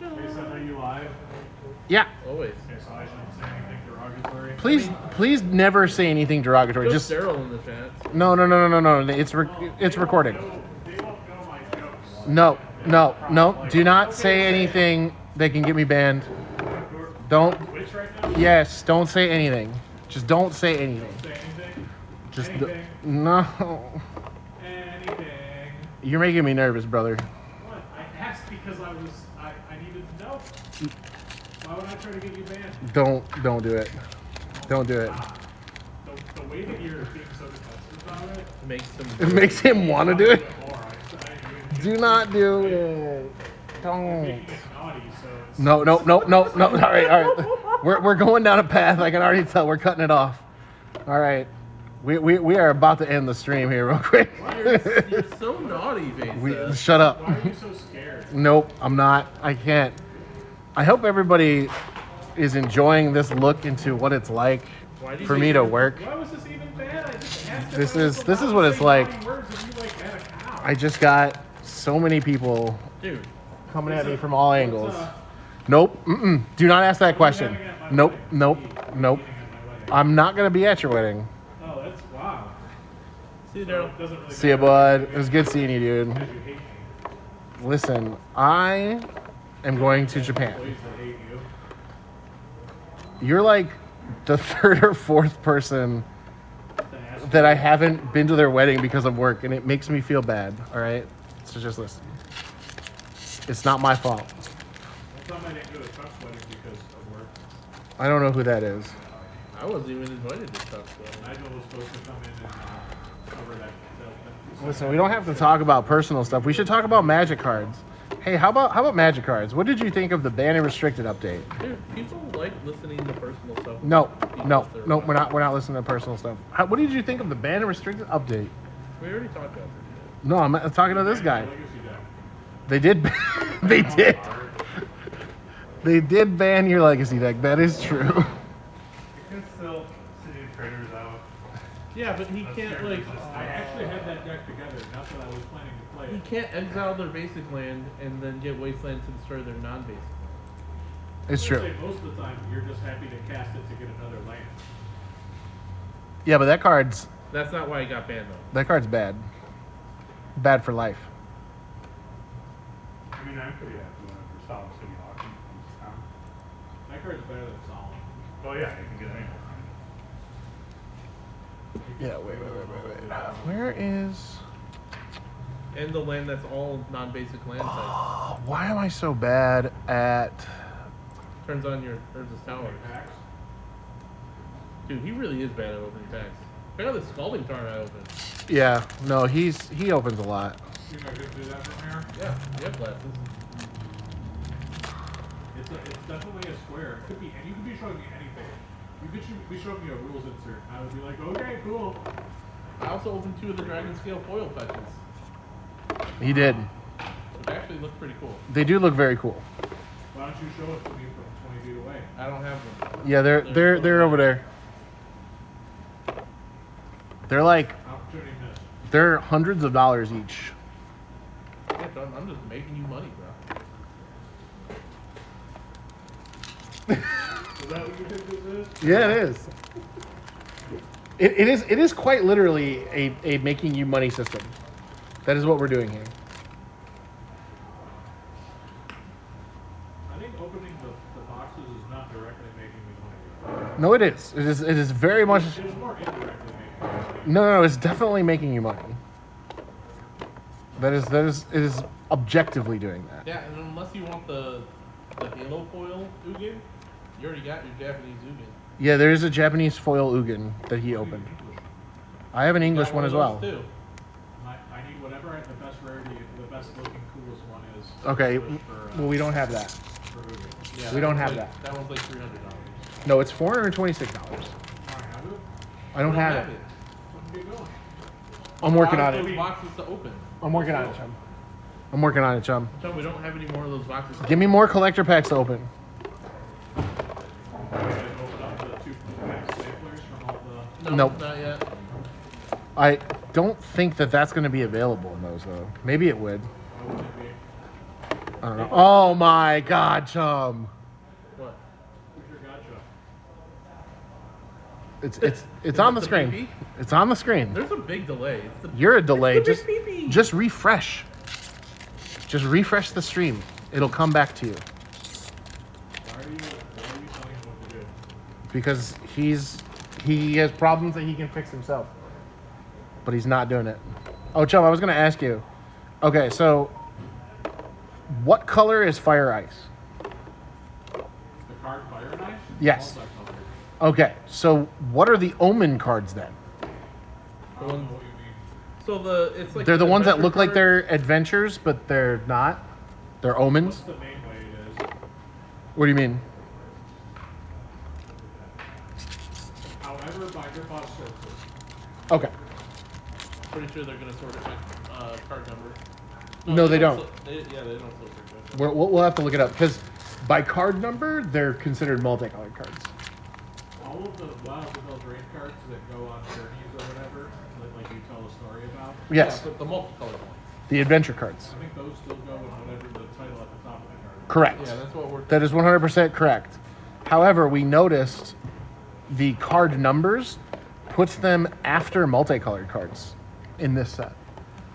Vayseth, are you live? Yeah. Always. Okay, so I shouldn't say anything derogatory. Please never say anything derogatory. Just Just Daryl in the chat. no. It's recorded. They won't know my jokes. No. Do not say anything that can get me banned. Don't. Which right now? Yes. Don't say anything. Just don't say anything. Say anything? Just Anything? no. Anything? You're making me nervous, brother. What? I asked because I needed to know. Why would I try to get you banned? Don't do it. Don't do it. The way that you're being so defensive about it, Makes them. It makes him want to do it. more. I Do not do it. Don't. it's naughty, so it's No. All right. We're going down a path. I can already tell. We're cutting it off. All right. We are about to end the stream here real quick. You're so naughty, Vayseth. Shut up. why are you so scared? Nope, I'm not. I can't. I hope everybody is enjoying this look into what it's like Why do you for think me to you're- work. Why was this even bad? I just asked This everyone is- to this is allow what to it's say like. naughty words and you, like, had a cow. I just got so many people Dude, coming at me from all angles. Nope. Do not ask that question. Nope. I'm not gonna be at your wedding. Oh, that's wow. see you, So Daryl. it doesn't really See ya, matter bud. It was good seeing you, dude. because you hate me. Listen, I am going to Japan. Employees that hate you. You're like the 3rd or 4th person Then ask that I haven't been to their wedding because of work, and it makes me feel bad. All right, so just listen. It's not my fault. One time I didn't go to Chuck's wedding because of work. I don't know who that is. I wasn't even invited to Chuck's wedding. Nigel was supposed to come in and cover that. Listen, we don't have to talk about personal stuff. We should talk about Magic cards. Hey, how about Magic cards? What did you think of the ban and restricted update? Dude, people like listening to personal stuff. No, People no, if they're no. watching. We're not listening to personal stuff. What did you think of the ban and restricted update? We already talked about it. No, I'm talking to this guy. Legacy deck. They did. They did. They did ban your legacy deck. That is true. You can still city traders out. Yeah, but he can't like. I actually had that deck together. Not that I was planning to play He it. can't exile their basic land and then get wasteland to destroy their non-basic. It's I'd true. say most of the time, you're just happy to cast it to get another land. Yeah, but that card's That's not why he got banned though. bad. Bad for life. I mean, I'm pretty happy whenever Solid City Auction comes to town. That card's better than Solid. Well, yeah, you can get anything. Yeah. Wait. Where is? And the land that's all non-basic land types. Oh, why am I so bad at? Turns on your Urza's Tower. Packs. Dude, he really is bad at opening packs. Check out the Scalding Tarn I opened. Yeah. No, he opens a lot. Think I could do that from here? Yeah, yep, glasses. It's definitely a square. It could be, and you could be showing me anything. You could be showing me a rules insert. I would be like, okay, cool. I also opened 2 of the Dragon Scale foil fetches, He did. which actually look pretty cool. They do look very cool. Why don't you show it to me from 20 feet away? I don't have them. Yeah, they're over there. They're like Opportunity missed. they're hundreds of dollars each. Yeah, John, I'm just making you money, bro. Is that what you think this is? Yeah, it is. It is quite literally a making you money system. That is what we're doing here. I think opening the boxes is not directly making me money. No, it is. It is very much. It's more indirectly making me money. No, it's definitely making you money. It is objectively doing that. Yeah, and unless you want the Halo foil Ugin, you already got your Japanese Ugin. Yeah, there is a Japanese foil Ugin that he opened. I have an English Got one as of well. those, too. I need whatever the best rarity, the best looking, coolest one is. Okay, For, well we don't have that. for Uber. Yeah, We don't that have one's like, that one's like $300. No, it's $426. I have it. I don't have it. Fucking get going. I'm working on Those it. boxes to open. I'm working on it, chum. I'm working on it, chum. John, we don't have any more of those boxes. To Give me more collector packs to open. I gotta open up the 2 pack staplers from all the. No, Nope. not yet. I don't think that that's going to be available in those though. Maybe it would. Why wouldn't it be? I don't know. Oh my god, chum. What? Who's your gotcha? It's on the the screen. PP? It's on the screen. There's a big delay. It's the, You're a delay. It's the Just big pee-pee. just refresh. Just refresh the stream. It'll come back to you Why are you telling him what to do? because he has problems that he can fix himself. But he's not doing it. Oh, chum, I was going to ask you. Okay, so what color is Fire Ice? The card Fire and Ice? Yes. Multicolored. Okay, so what are the Omen cards then? I don't know what you mean. So it's like They're the an ones that adventure look like card. they're adventures, but they're not. They're omens. What's the main way it is? What do you mean? However, by default sorts it. Okay. Pretty sure they're gonna sort it by card number. No, they don't. Yeah, they don't sort it. We'll have to look it up because by card number, they're considered multicolored cards. All of the Wild Without Drain cards that go on journeys or whatever, like you tell a story about, Yes, Yeah, the multicolored one. the adventure cards. I think those still go in whatever the title at the top of the card is. Correct. Yeah, that's what we're. That is 100% correct. However, we noticed the card numbers puts them after multicolored cards in this set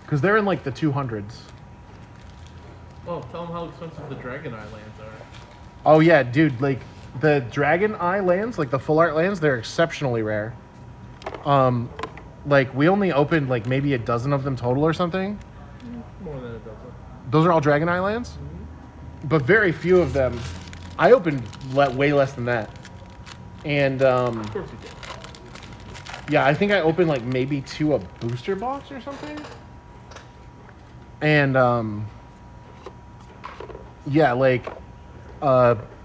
because they're in like the 200s. Well, tell them how expensive the Dragon Eye lands are. Oh yeah, dude, like the Dragon Eye lands, like the full art lands, they're exceptionally rare. Like we only opened like maybe a dozen of them total or something. More than a dozen. Those are all Dragon Eye lands, but very few of them. I opened way less than that, and Of course you did. yeah, I think I opened like maybe 2 a booster box or something. And Yeah, like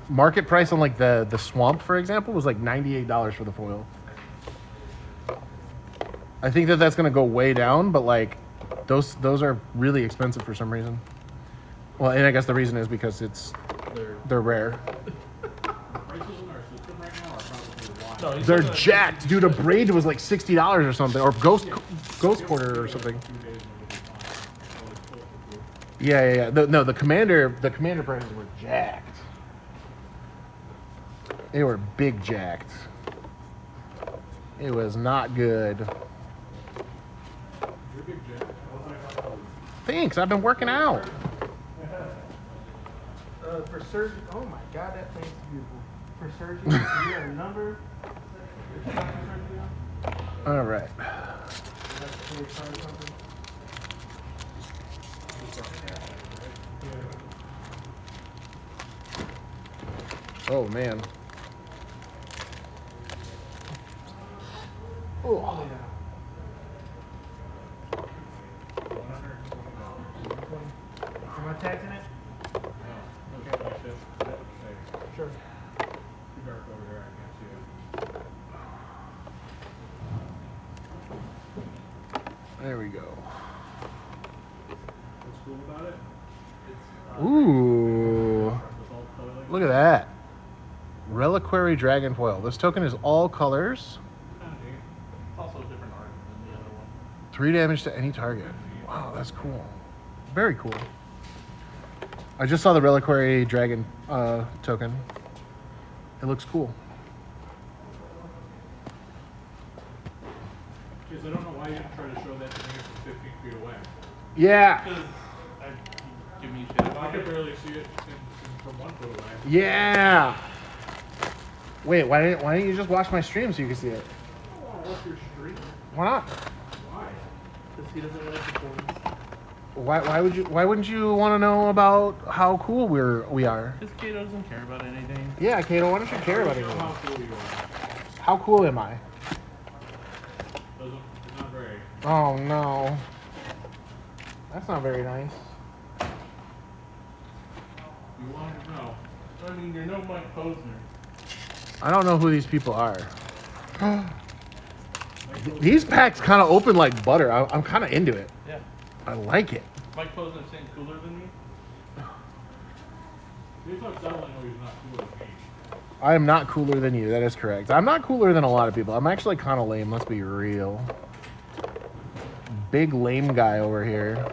market price on like the swamp, for example, was like $98 for the foil. I think that's gonna go way down, but like those are really expensive for some reason. Well, and I guess the reason is because they're rare. Prices in our system right now are probably wild. No, he's They're gonna- jacked, dude. A braid was like $60 or something, or ghost quarter or something. 2 days and we'll be fine. So it's close to proof. Yeah. The commander prices were jacked. They were big jacked. It was not good. You're a big jack. Thanks. I've been working out. For surgery, oh my god, that place is beautiful. For surgery, you got a number. All right. Oh man. Oh. Am I taxing it? Sure. Too dark over here, I can't see it. There we go. What's cool about it? It's Ooh. with all color like Look at that. Reliquary Dragon Foil. This token is all colors. Kinda neat. It's also a different art than the other one. 3 damage to any target. Wow, that's cool. Very cool. I just saw the Reliquary Dragon token. It looks cool. Because I don't know why you didn't try to show that to me from 15 feet away. Yeah. Because give me shit I about could it. barely see it from 1 foot away. Yeah. Wait, why didn't you just watch my stream so you can see it? Oh, what's your streak? Why not? Why? Because he doesn't like the points. Why wouldn't you want to know about how cool we are? This kid doesn't care about anything. Yeah, Kato, why don't you care about Show anything? how cool you are. How cool am I? Not very. Oh no. That's not very nice. You want to know. I mean, you're no Mike Posner. I don't know who these people are. These packs kind of open like butter. I'm kind of into it. Yeah. I like it. Mike Posner's saying cooler than me. He's not settling, or he's not cool with me. I am not cooler than you. That is correct. I'm not cooler than a lot of people. I'm actually kind of lame. Let's be real. Big lame guy over here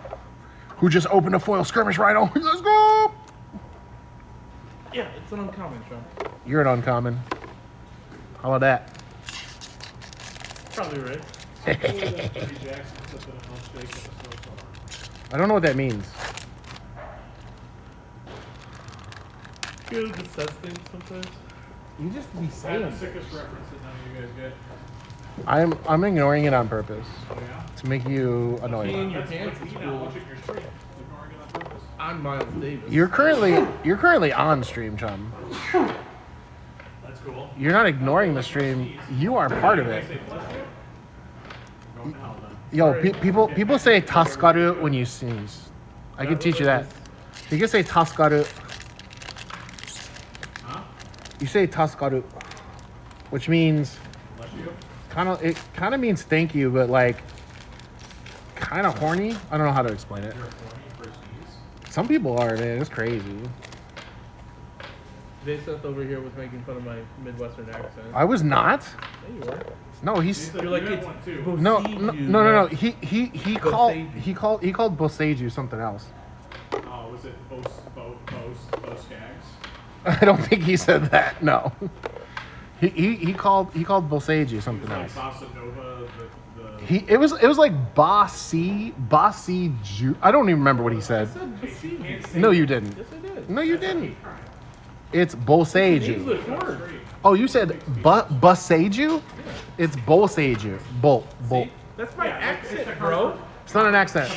who just opened a foil skirmish rhino. Let's go. Yeah, it's an uncommon, Sean. You're an uncommon. How about that? Probably right. Cool that Eddie Jackson slipped in a milkshake in a snowstorm. I don't know what that means. You know, just says things sometimes. You just be I had the sickest reference that none of you guys get. I'm ignoring it on purpose Oh yeah? to make you Peeing annoyed. your That's pants what is you know, cool. watching your stream. Ignoring it on purpose. I'm Miles Davis. You're currently on stream, chum. That's cool. You're not ignoring the stream. You are part of it. Say bless you. Go now then. Yo, people say taskaru when you sneeze. I can teach you that. You can say taskaru. Huh? You say taskaru, which means Bless you. kind of means thank you, but like kind of horny. I don't know how to explain it. You're horny for a sneeze. Some people are, man. It's crazy. Vayseth over here was making fun of my Midwestern accent. I was not. Yeah, you were. No, he's Said You're like, you had it's one too. no. He called Boseju something else. Oh, was it Bo Skaggs? I don't think he said that. No. He called Boseju something Like else. Bossa Nova, the It was like Bossy Ju. I don't even remember what he said. No, you didn't. Yes, I did. No, you didn't. It's Boseju. English word. Oh, you said Boseju? It's Boseju. Bull. See? That's my accent, bro. It's not an accent.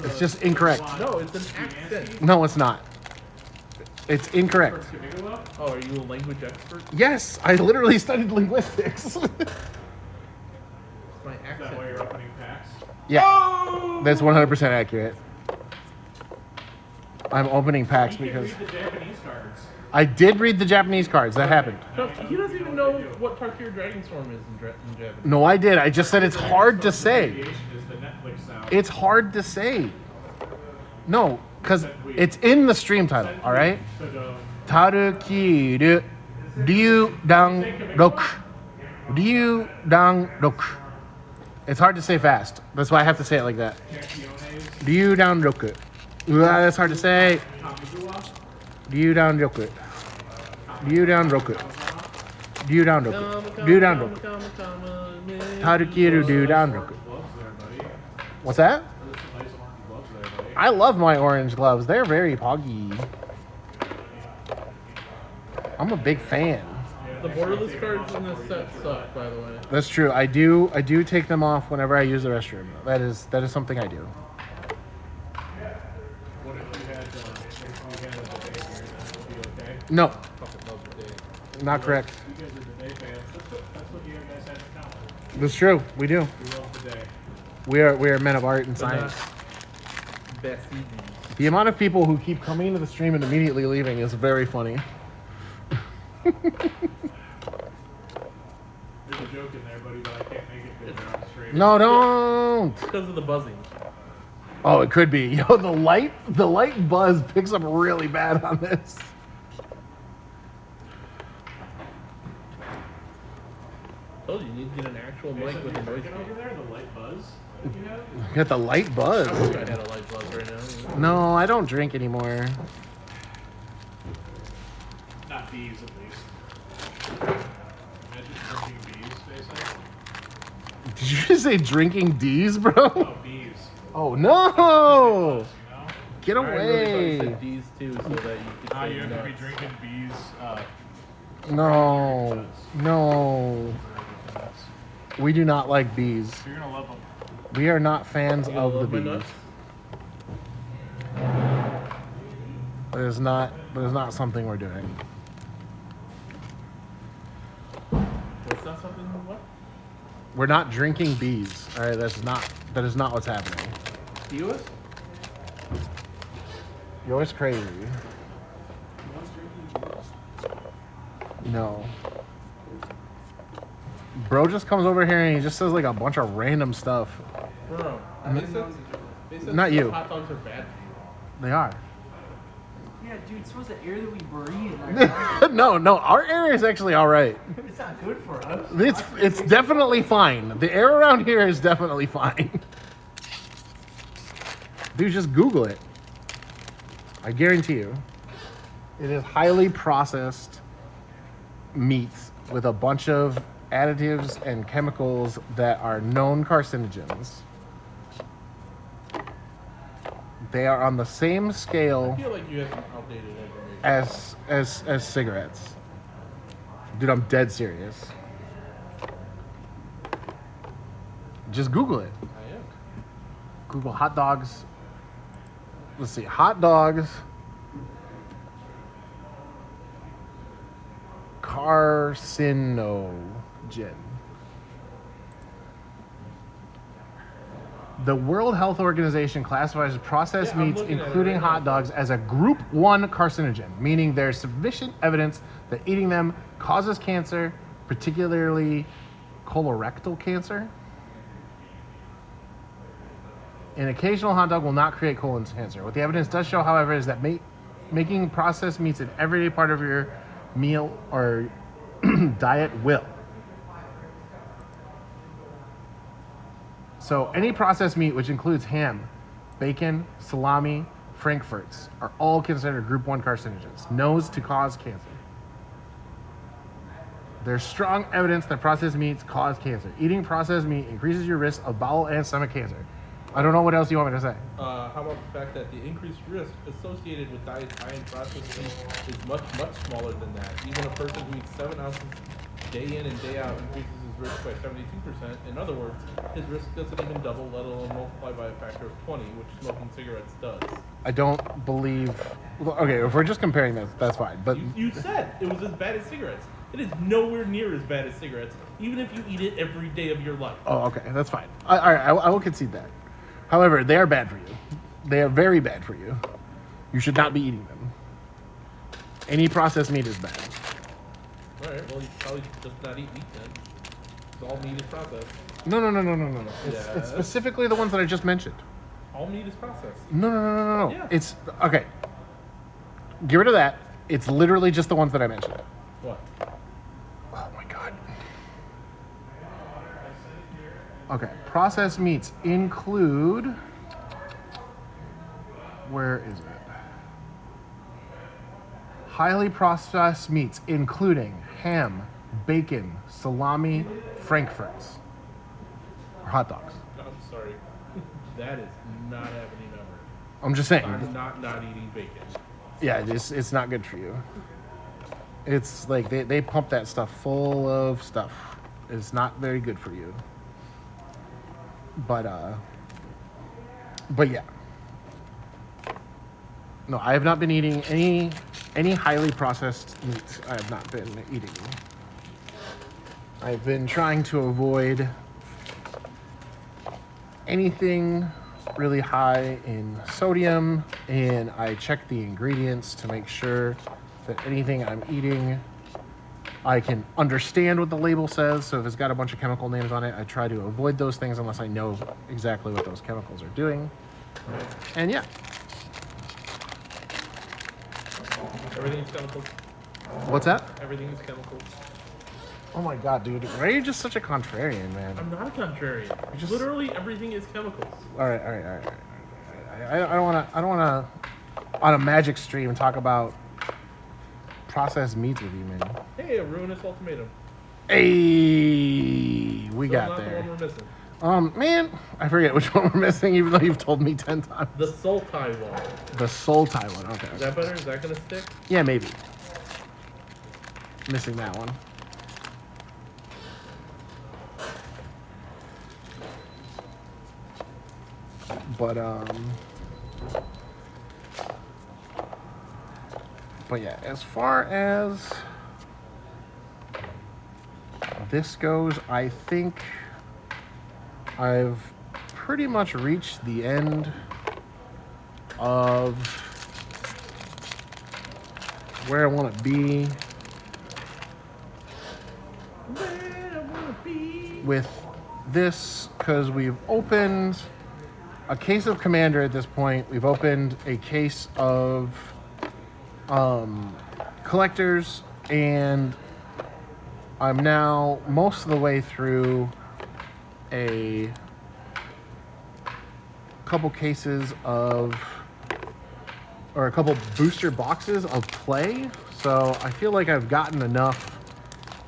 It's just incorrect. No, it's an accent. No, it's not. It's incorrect. Oh, are you a language expert? Yes, I literally studied linguistics. It's my Is that why accent. you're opening packs? Yeah, that's 100% accurate. I'm opening packs You can because read the Japanese cards. I did read the Japanese cards. That happened. He doesn't even know what Tarkir Dragonstorm is in Japanese. No, I did. I just said it's hard to say. Aviation is the Netflix sound. It's hard to say. No, because it's in the stream title, all right? Tarkir Ryudang-roku. Ryudang-roku. It's hard to say fast. That's why I have to say it like that. Ryudang-roku. That's hard to say. Ryudang-roku. Ryudang-roku. Ryudang-roku. Ryudang-roku. Tarkir Ryudang-roku. What's that? I love my orange gloves. They're very poggy. I'm a big fan. The borderless cards in this set suck, by the way. That's true. I do take them off whenever I use the restroom. That is something I do. What if you had a debate here? That would be okay. No, Fucking love the day. not correct. You guys are debate fans. That's what you guys have in common. That's true. We do. We love the day. We are men of art and science. Best evenings. The amount of people who keep coming into the stream and immediately leaving is very funny. There's a joke in there, buddy, but I can't make it good on the stream. No, don't. Because of the buzzing. Oh, it could be. Yo, the light buzz picks up really bad on this. Told you, you need to get an actual mic with a noise Over gate. there, the light buzz that you have. Got the light buzz. I wish I had a light buzz right now. No, I don't drink anymore. Not bees, at least. Imagine drinking bees, Vayseth. Did you just say drinking D's, bro? Oh, bees. Oh no! You know? Get I really thought you away! said D's too, so that you could Ah, say you have to be nuts. drinking bees. No, no. We do not like bees. You're gonna love them. We are not fans You of the love my bees. nuts? That is not something we're doing. What's not something? What? We're not drinking bees. All right, that is not what's happening. US? You're always crazy. No. Bro just comes over here and he just says like a bunch of random stuff. Bro, they said Not you. hot dogs are bad for you. They are. Yeah, dude, it's supposed to air that we breathe. Like, No, our area is actually all right. it's not good for us. It's definitely fine. The air around here is definitely fine. Dude, just Google it. I guarantee you. It is highly processed meat with a bunch of additives and chemicals that are known carcinogens. They are on the same I scale feel like you have some outdated information. as cigarettes. Dude, I'm dead serious. Just Google it. I am. Google hot dogs. Let's see, hot dogs. Carcinogen. The World Health Organization classifies processed Yeah, I'm meats, looking at it including right hot now. dogs, as a Group 1 carcinogen, meaning there's sufficient evidence that eating them causes cancer, particularly colorectal cancer. An occasional hot dog will not create colon cancer. What the evidence does show, however, is that making processed meats an everyday part of your meal or diet will. So any processed meat, which includes ham, bacon, salami, frankfurts, are all considered Group 1 carcinogens, known to cause cancer. There's strong evidence that processed meats cause cancer. Eating processed meat increases your risk of bowel and stomach cancer. I don't know what else you want me to say. How about the fact that the increased risk associated with diets high in processed meat is much, much smaller than that. Even a person who eats 7 ounces day in and day out increases his risk by 72%. In other words, his risk doesn't even double, let alone multiply by a factor of 20, which smoking cigarettes does. I don't believe. Okay, if we're just comparing this, that's fine. But You said it was as bad as cigarettes. It is nowhere near as bad as cigarettes, even if you eat it every day of your life. oh, okay, that's fine. All right, I will concede that. However, they are bad for you. They are very bad for you. You should not be eating them. Any processed meat is bad. Alright, well, you probably just not eat meat then. 'Cause all meat is processed. No. It's Yes. specifically the ones that I just mentioned. All meat is processed. No. Yeah. It's okay. Get rid of that. It's literally just the ones that I mentioned. What? Oh my god. Okay, processed meats include. Where is it? Highly processed meats, including ham, bacon, salami, frankfurts, or hot dogs. I'm sorry. That is not happening ever. I'm just saying. I'm not eating bacon. Yeah, it's not good for you. It's like they pump that stuff full of stuff. It's not very good for you. But yeah. No, I have not been eating any highly processed meats. I have not been eating. I've been trying to avoid anything really high in sodium, and I check the ingredients to make sure that anything I'm eating, I can understand what the label says. So if it's got a bunch of chemical names on it, I try to avoid those things unless I know exactly what those chemicals are doing. And yeah. Everything's chemicals. What's that? Everything is chemicals. Oh my god, dude. Why are you just such a contrarian, man? I'm not a contrarian. just- Literally everything is chemicals. All right. I don't wanna on a magic stream talk about processed meats with you, man. Hey, a ruinous ultimatum. Hey, we Still got not the one there. we're missing. Man, I forget which one we're missing, even though you've told me 10 times. The Sultai one. The soul tie one. Okay. Is that better? Is that gonna stick? Yeah, maybe. Missing that one. But yeah, as far as this goes, I think I've pretty much reached the end of where I want to be with this, because we've opened a case of Commander at this point. We've opened a case of collectors, and I'm now most of the way through a couple cases of, or a couple booster boxes of play. So I feel like I've gotten enough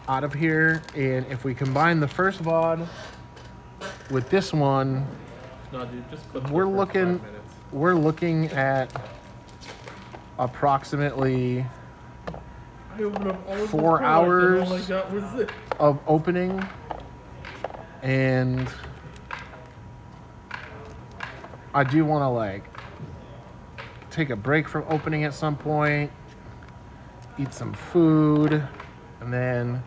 out of here, and if we combine the first VOD with this one, No, dude, just clip we're the first looking 5 minutes. we're looking at approximately I opened up all of the 4 products, hours and all I got was this. of opening, and I do want to like take a break from opening at some point, eat some food, and then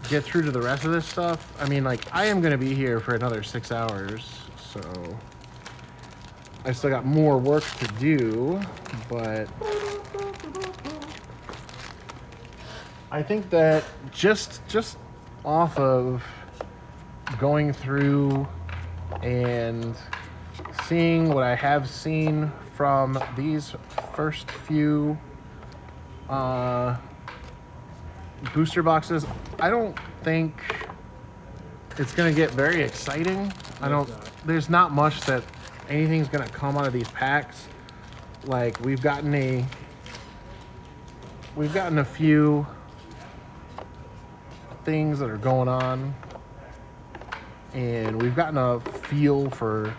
get through to the rest of this stuff. I mean, like, I am going to be here for another 6 hours, so I still got more work to do, but I think that just off of going through and seeing what I have seen from these first few booster boxes, I don't think it's gonna get very exciting. There's not much that anything's gonna come out of these packs. Like, we've gotten a few things that are going on, and we've gotten a feel for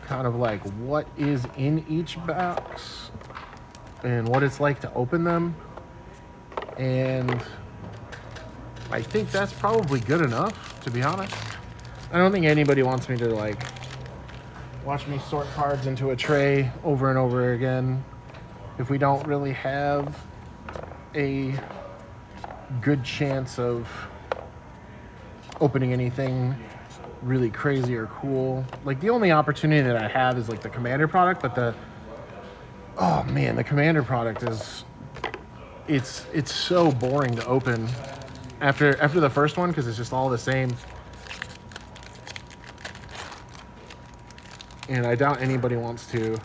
kind of like what is in each box and what it's like to open them, and I think that's probably good enough, to be honest. I don't think anybody wants me to like watch me sort cards into a tray over and over again if we don't really have a good chance of opening anything really crazy or cool. Like, the only opportunity that I have is like the Commander product, but Oh man, the Commander product is it's so boring to open after the first one because it's just all the same. And I doubt anybody wants to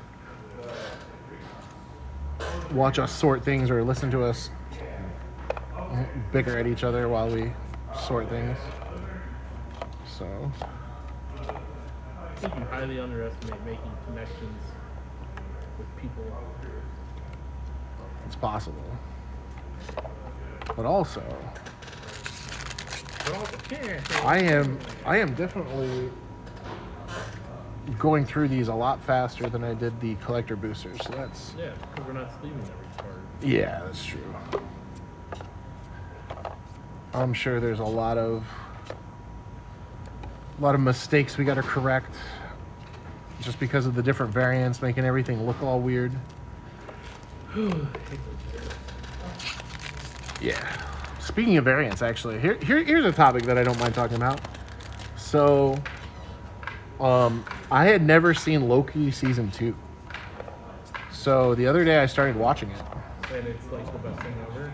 watch us sort things or listen to us bicker at each other while we sort things. So I think you highly underestimate making connections with people. it's possible. But also, I am definitely going through these a lot faster than I did the collector boosters. So that's Yeah, because we're not sleeving every card. yeah, that's true. I'm sure there's a lot of mistakes we got to correct just because of the different variants making everything look all weird. Yeah. Speaking of variants, actually, here's a topic that I don't mind talking about. So, I had never seen Loki season 2. So the other day I started watching it. And it's like the best thing ever.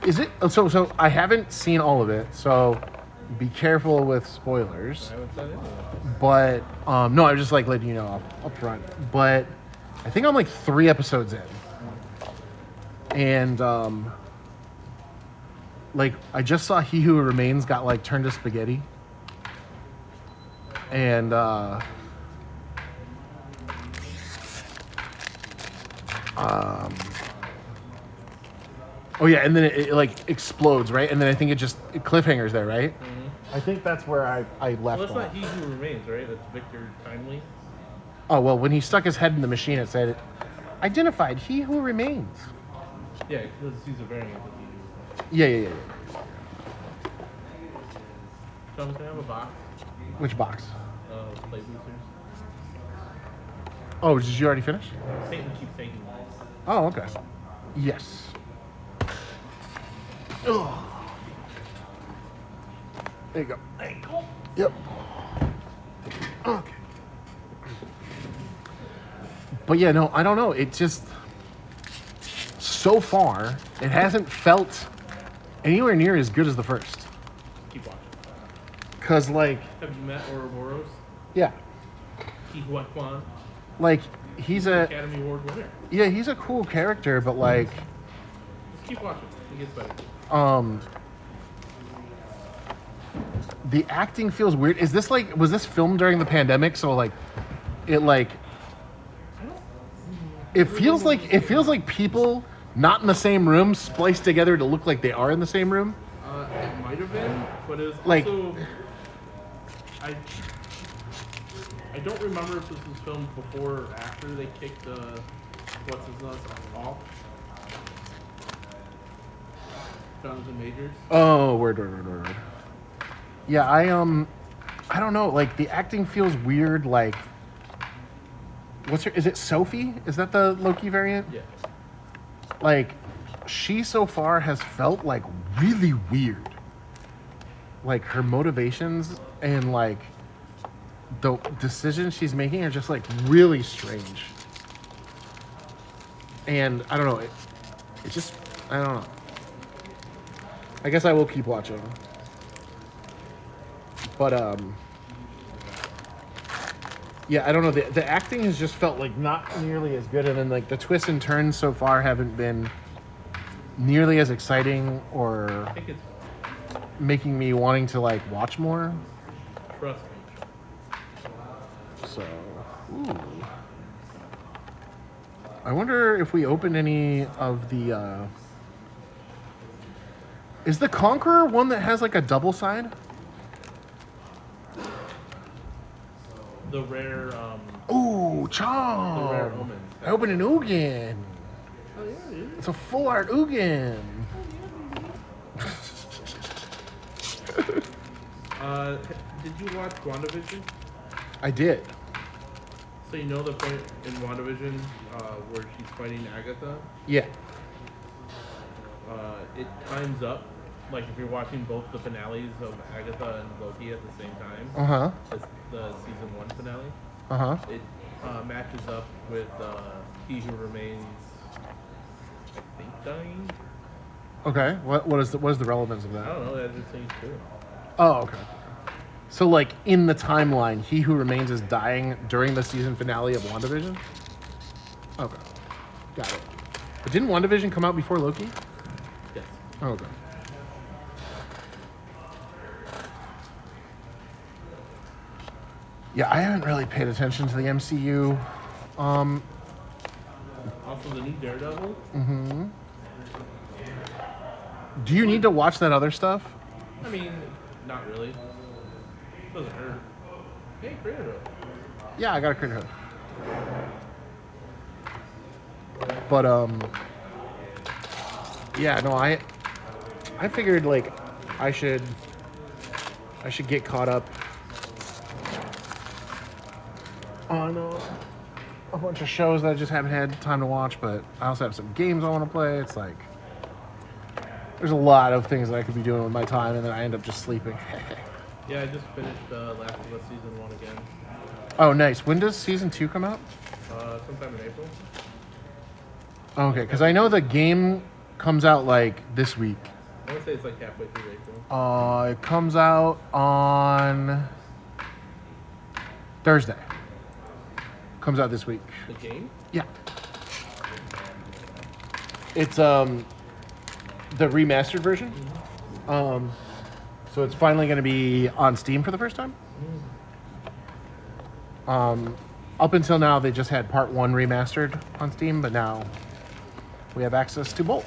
Is it? So I haven't seen all of it. So be careful with spoilers. I haven't said anything. But no, I was just like letting you know up front. But I think I'm like 3 episodes in, and like I just saw He Who Remains got like turned to spaghetti, and oh yeah, and then it like explodes, right? And then I think it cliffhangers there, right? Mm-hmm. I think that's where I left Well, that's off. not He Who Remains, right? That's Victor Timely. Oh, well, when he stuck his head in the machine, it said, identified He Who Remains. Yeah, because he's a variant of He Who. Yeah. So I'm gonna have a box Which box? of play boosters. Oh, did you already finish? Satan keeps taking them. Oh, okay. Yes. Ugh. There you go. Yep. Okay. But yeah, no, I don't know. It just, so far, it hasn't felt anywhere near as good as the first. Keep watching. Cause like, Have you met Ouroboros? yeah, Kihuatwan, like he's Academy Award winner. he's a cool character, but like, Just keep watching. It gets better. the acting feels weird. Is this like, was this filmed during the pandemic? So like, it feels like people not in the same room spliced together to look like they are in the same room. It might have been, but it was Like- also. I don't remember if this was filmed before or after they kicked what's his nuts off. Jonathan Majors. Oh, word. Yeah, I don't know. Like the acting feels weird. Like, is it Sophie? Is that the Loki variant? Yeah. Like, she so far has felt like really weird. Like her motivations and like the decisions she's making are just like really strange. And I don't know. It just, I don't know. I guess I will keep watching. But yeah, I don't know. The acting has just felt like not nearly as good, and then like the twists and turns so far haven't been nearly as exciting or I think it's making me wanting to like watch more. trust me. So, ooh. I wonder if we open any of the. Is the Conqueror one that has like a double side? The rare Ooh, the rare charm! omen. I opened an Ugin. Oh yeah, dude. It's a full art Ugin. Did you watch WandaVision? I did. So you know the point in WandaVision where she's fighting Agatha? Yeah. It times up. Like if you're watching both the finales of Agatha and Loki at the same time. Uh huh. It's the season 1 finale. It matches up with He Who Remains, I think, dying. Okay. What is the relevance of I that? don't know, that just seems true. Oh, okay. So, like, in the timeline, He Who Remains is dying during the season finale of WandaVision? Okay. Got it. But didn't WandaVision come out before Loki? Yes. Oh, okay. Yeah, I haven't really paid attention to the MCU. Also, the new Daredevil. Do you need to watch that other stuff? I mean, not really. Doesn't hurt. Hey, creator though. Yeah, I got a crit hook. But yeah, no, I figured like I should get caught up on a bunch of shows that I just haven't had time to watch, but I also have some games I want to play. It's like there's a lot of things that I could be doing with my time, and then I end up just sleeping. Yeah, I just finished Last of Us Season 1 again. Oh, nice. When does season 2 come out? Sometime in April. Okay, because I know the game comes out like this week. I would say it's like halfway through April. It comes out on Thursday. Comes out this week. The game? Yeah. It's the remastered version. So it's finally going to be on Steam for the first time. Up until now, they just had Part 1 remastered on Steam, but now we have access to both.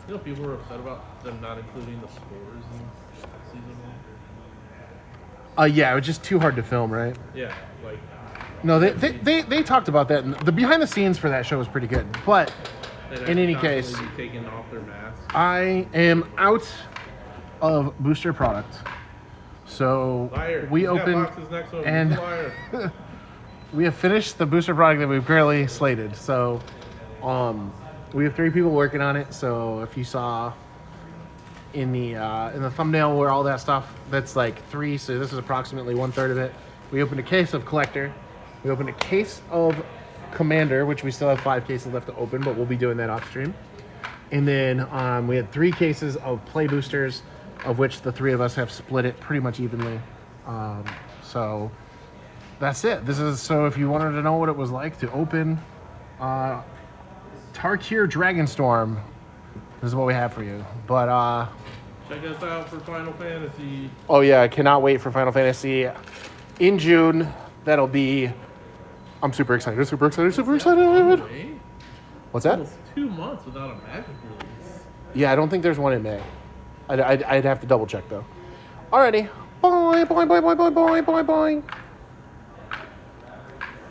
You know, people were upset about them not including the scores in Season 1. Yeah, it was just too hard to film, right? Yeah, like... No, they talked about that. And the behind the scenes for that show was pretty good. But in any case, constantly be taking off their masks. I am out of booster product. So Liar. we He's got opened boxes next to him. and He's a liar. we have finished the booster product that we've barely slated. So we have 3 people working on it. So if you saw in the thumbnail where all that stuff, that's like 3. So this is approximately 1/3 of it. We opened a case of Collector. We opened a case of Commander, which we still have 5 cases left to open, but we'll be doing that off stream. And then we had 3 cases of Play Boosters, of which the 3 of us have split it pretty much evenly. So that's it. So if you wanted to know what it was like to open Tarkir Dragonstorm, this is what we have for you. But Check us out for Final Fantasy. oh yeah, I cannot wait for Final Fantasy in June. That'll be. I'm super excited. Super excited. Wait, What's that? almost 2 months without a Magic release. Yeah, I don't think there's one in May. I'd have to double check though. Alrighty. Bye.